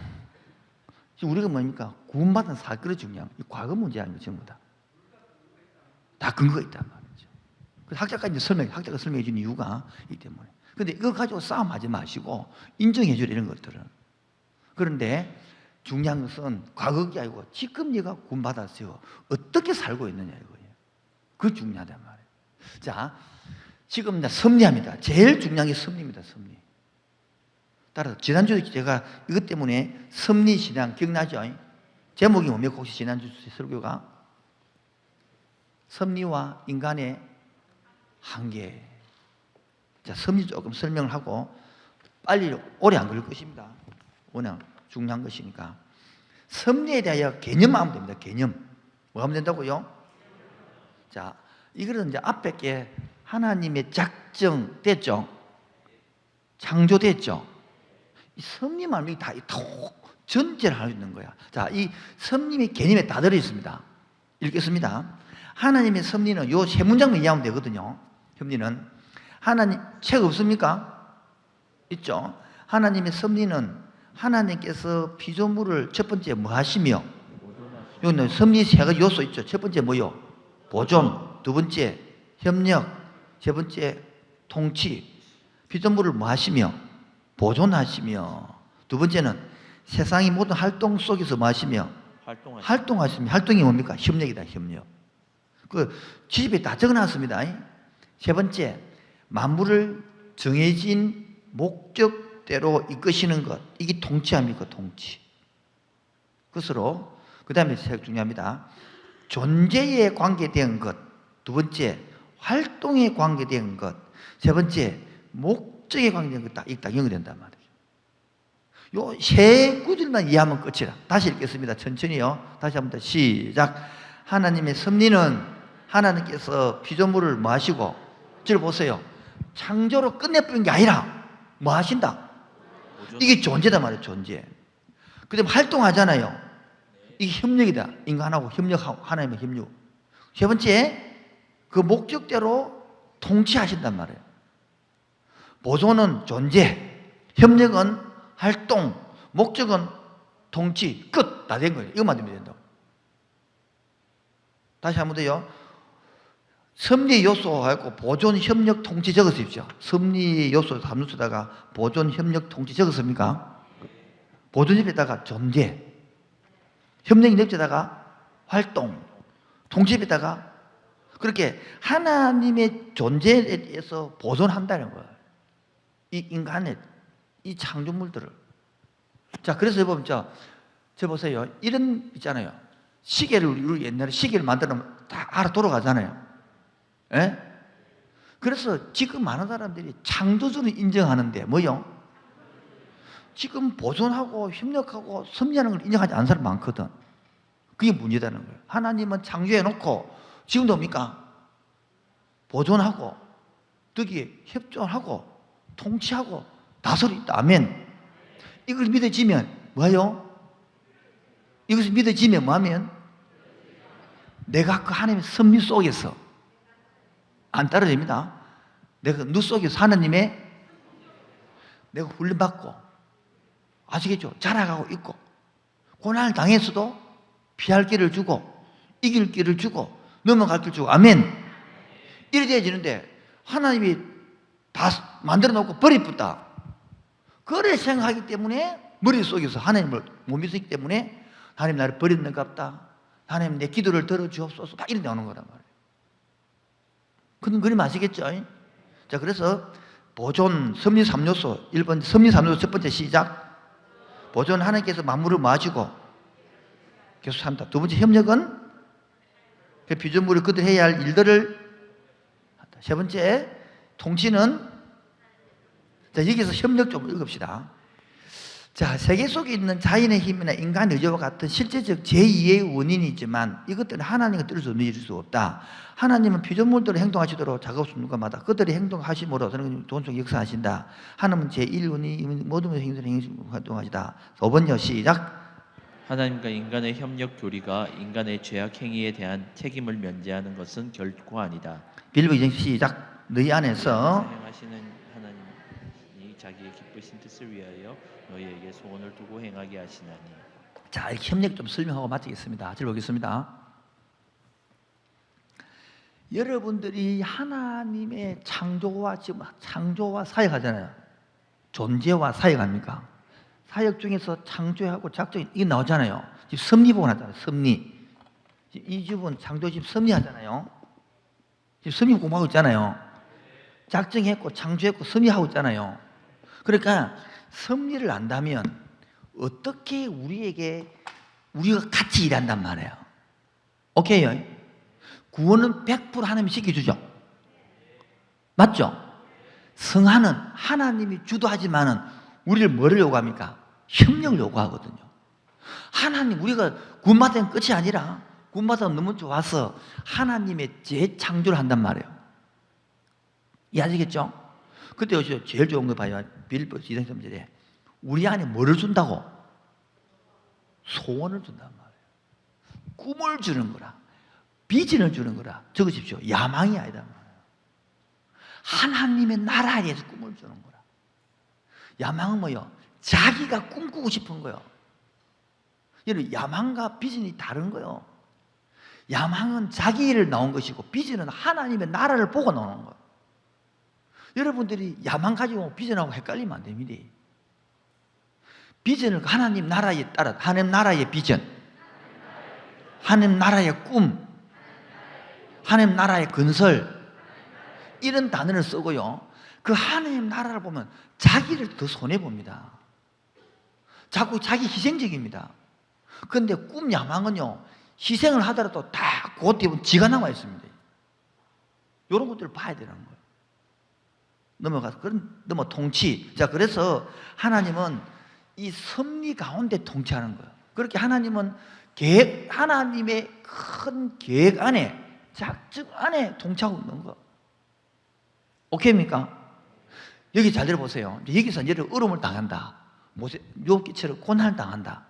지금 우리가 뭡니까? 구원받은 사건이 중요한 거. 과거 문제 아니고 전부 다. 다 근거가 있단 말이죠. 학자가 설명해 준 이유가 이 때문에. 근데 이거 가지고 싸움하지 마시고 인정해 주라 이런 것들은. 그런데 중요한 것은 과거가 아니고 지금 네가 구원받았어요. 어떻게 살고 있느냐 이거예요. 그게 중요하단 말이에요. 자, 지금 섭리합니다. 제일 중요한 게 섭리입니다. 섭리. 따라서 지난주에 제가 이것 때문에 섭리신앙 기억나죠? 제목이 뭡니까? 혹시 지난주 설교가? 섭리와 인간의 한계. 자, 섭리 조금 설명을 하고 빨리 오래 안 걸릴 것입니다. 워낙 중요한 것이니까. 섭리에 대하여 개념만 하면 됩니다. 개념. 뭐 하면 된다고요? 자, 이거는 이제 앞에 게 하나님의 작정됐죠? 창조됐죠? 이 섭리만 다 전제를 하고 있는 거야. 자, 이 섭리의 개념에 다 들어있습니다. 읽겠습니다. 하나님의 섭리는 요 세 문장만 이해하면 되거든요. 섭리는 하나님 책 없습니까? 있죠. 하나님의 섭리는 하나님께서 피조물을 첫 번째 뭐 하시며 여기는 섭리 세 가지 요소 있죠. 첫 번째 뭐요? 보존. 두 번째 협력. 세 번째 통치. 피조물을 뭐 하시며 보존하시며 두 번째는 세상의 모든 활동 속에서 뭐 하시며 활동하시며 활동이 뭡니까? 협력이다. 협력. 그 지집에 다 적어놨습니다. 세 번째, 만물을 정해진 목적대로 이끄시는 것. 이게 통치합니까? 통치. 그것으로 그 다음에 중요합니다. 존재에 관계된 것. 두 번째, 활동에 관계된 것. 세 번째, 목적에 관계된 것. 딱 연결된단 말이에요. 요 세 구절만 이해하면 끝이라. 다시 읽겠습니다. 천천히요. 다시 한번 더 시작. 하나님의 섭리는 하나님께서 피조물을 뭐 하시고, 저를 보세요. 창조로 끝내버린 게 아니라 뭐 하신다? 이게 존재단 말이에요. 존재. 그 다음에 활동하잖아요. 이게 협력이다. 인간하고 협력하고 하나님의 협력. 세 번째, 그 목적대로 통치하신단 말이에요. 보존은 존재, 협력은 활동, 목적은 통치. 끝! 다 된 거예요. 이것만 되면 된다고. 다시 한번 더요. 섭리 요소하고 보존, 협력, 통치 적으십시오. 섭리 요소 함수에다가 보존, 협력, 통치 적었습니까? 보존 옆에다가 존재, 협력 옆에다가 활동, 통치 옆에다가 그렇게 하나님의 존재에 대해서 보존한다는 거예요. 이 인간의 이 창조물들을. 자, 그래서 여러분 저 보세요. 이런 있잖아요. 시계를 우리 옛날에 시계를 만들면 다 알아 돌아가잖아요. 예? 그래서 지금 많은 사람들이 창조주를 인정하는데 뭐요? 지금 보존하고 협력하고 섭리하는 걸 인정하지 않는 사람 많거든. 그게 문제다는 거예요. 하나님은 창조해 놓고 지금도 뭡니까? 보존하고 거기에 협조하고 통치하고 다스리다. 아멘. 이걸 믿어지면 뭐예요? 이것을 믿어지면 뭐하면? 내가 그 하나님의 섭리 속에서 안 따라됩니다. 내가 누 속에서 하나님의 내가 훈련받고 아시겠죠? 자라가고 있고 고난을 당했어도 피할 길을 주고 이길 길을 주고 넘어갈 길을 주고 아멘. 이래 되어지는데 하나님이 다 만들어 놓고 버리쁘다. 그래 생각하기 때문에 머릿속에서 하나님을 못 믿기 때문에 하나님 나를 버렸는갑다. 하나님 내 기도를 들어주옵소서. 다 이래 나오는 거란 말이에요. 그런 그림 아시겠죠? 자, 그래서 보존, 섭리 3요소 1번, 섭리 3요소 첫 번째 시작. 보존 하나님께서 만물을 모아주고 계속 산다. 두 번째 협력은 그 피조물이 그들 해야 할 일들을 한다. 세 번째 통치는 자 여기서 협력 좀 읽읍시다. 자 세계 속에 있는 자연의 힘이나 인간의 의지와 같은 실제적 제2의 원인이 있지만 이것들은 하나님과 뜻을 넘길 수 없다. 하나님은 피조물들을 행동하시도록 작업 순간마다 그들이 행동하심으로 저는 돈속 역사하신다. 하나님은 제1원이 모든 행동하시다. 5번요 시작.
하나님과 인간의 협력 교리가 인간의 죄악 행위에 대한 책임을 면제하는 것은 결코 아니다.
빌보 2장 시작. 너희 안에서
행하시는 하나님이 자기의 기쁘신 뜻을 위하여 너희에게 소원을 두고 행하게 하시나니.
자, 이 협력 좀 설명하고 마치겠습니다. 들어보겠습니다. 여러분들이 하나님의 창조와 지금 창조와 사역하잖아요. 존재와 사역합니까? 사역 중에서 창조하고 작정 이게 나오잖아요. 지금 섭리복원 하잖아요. 섭리. 이 집은 창조 지금 섭리하잖아요. 지금 섭리 공부하고 있잖아요. 작정했고 창조했고 섭리하고 있잖아요. 그러니까 섭리를 안다면 어떻게 우리가 같이 일한단 말이에요. 오케이요? 구원은 100% 하나님이 시켜주죠. 맞죠? 성화는 하나님이 주도하지만은 우리를 뭐를 요구합니까? 협력을 요구하거든요. 하나님 우리가 구원받은 끝이 아니라 구원받아 너무 좋아서 하나님의 재창조를 한단 말이에요. 이해하시겠죠? 그때 여기서 제일 좋은 거 봐요. 빌보 2장 3절에 우리 안에 뭐를 준다고? 소원을 준단 말이에요. 꿈을 주는 거라. 비전을 주는 거라. 적으십시오. 야망이 아니다 말이에요. 하나님의 나라에서 꿈을 주는 거라. 야망은 뭐요? 자기가 꿈꾸고 싶은 거요. 여러분 야망과 비전이 다른 거요. 야망은 자기 일을 나온 것이고 비전은 하나님의 나라를 보고 나오는 거예요. 여러분들이 야망 가지고 비전하고 헷갈리면 안 됩니다. 비전을 하나님 나라에 따라 하나님 나라의 비전, 하나님 나라의 꿈, 하나님 나라의 건설 이런 단어를 쓰고요. 그 하나님 나라를 보면 자기를 더 손해봅니다. 자꾸 자기 희생적입니다. 그런데 꿈 야망은요. 희생을 하더라도 다 그것 때문에 지가 남아 있습니다. 이런 것들을 봐야 되는 거예요. 넘어가서 넘어 통치. 자 그래서 하나님은 이 섭리 가운데 통치하는 거예요. 그렇게 하나님은 하나님의 큰 계획 안에 작정 안에 통치하고 있는 거. 오케이입니까? 여기 잘 들어보세요. 여기서 여러분 어려움을 당한다. 욥기처럼 고난을 당한다.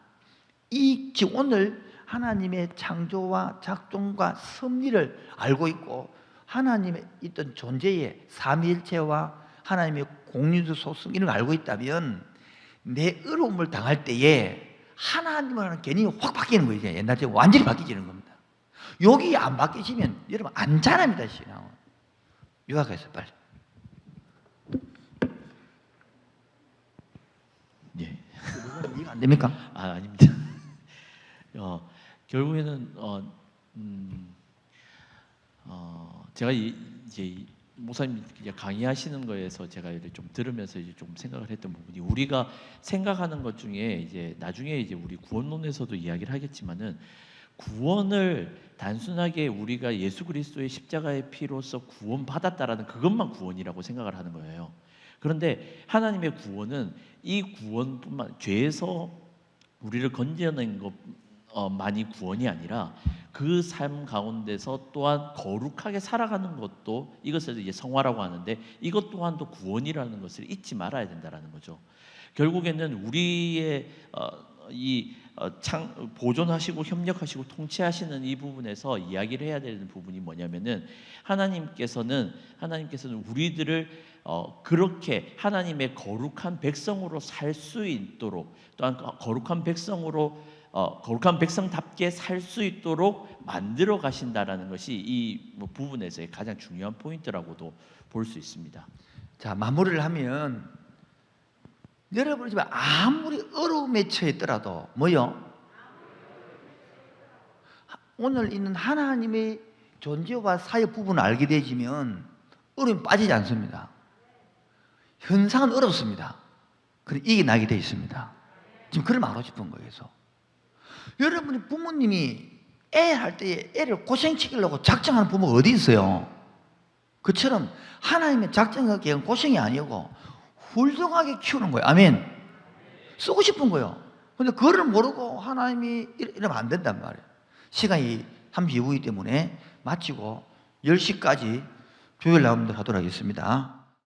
이 지금 오늘 하나님의 창조와 작동과 섭리를 알고 있고 하나님의 있던 존재의 삼위일체와 하나님의 공유적 속성 이런 걸 알고 있다면 내 어려움을 당할 때에 하나님을 하는 개념이 확 바뀌는 거예요. 옛날처럼 완전히 바뀌지는 겁니다. 여기 안 바뀌시면 여러분 안전합니다. 신앙은. 요약해서 빨리.
예.
이해가 안 됩니까?
아닙니다. 결국에는 제가 이제 목사님 강의하시는 거에서 제가 좀 들으면서 이제 좀 생각을 했던 부분이 우리가 생각하는 것 중에 이제 나중에 이제 우리 구원론에서도 이야기를 하겠지만은 구원을 단순하게 우리가 예수 그리스도의 십자가의 피로서 구원받았다라는 그것만 구원이라고 생각을 하는 거예요. 그런데 하나님의 구원은 이 구원뿐만 죄에서 우리를 건져낸 것만이 구원이 아니라 그 삶 가운데서 또한 거룩하게 살아가는 것도 이것을 이제 성화라고 하는데 이것 또한도 구원이라는 것을 잊지 말아야 된다라는 거죠. 결국에는 우리의 보존하시고 협력하시고 통치하시는 이 부분에서 이야기를 해야 되는 부분이 뭐냐면은 하나님께서는 우리들을 그렇게 하나님의 거룩한 백성으로 살 수 있도록 또한 거룩한 백성답게 살 수 있도록 만들어 가신다라는 것이 이 부분에서의 가장 중요한 포인트라고도 볼 수 있습니다.
자 마무리를 하면 여러분 집에 아무리 어려움에 처했더라도 뭐요? 오늘 있는 하나님의 존재와 사역 부분을 알게 되지면 어려움이 빠지지 않습니다. 현상은 어렵습니다. 그리고 이게 나게 되어 있습니다. 지금 그걸 말하고 싶은 거예요. 그래서 여러분이 부모님이 애 할 때 애를 고생시키려고 작정하는 부모가 어디 있어요? 그처럼 하나님의 작정과 계획은 고생이 아니고 훌륭하게 키우는 거예요. 아멘. 쓰고 싶은 거예요. 근데 그거를 모르고 하나님이 이러면 안 된단 말이에요. 시간이 32분이기 때문에 마치고 10시까지 조율 라운드 하도록 하겠습니다.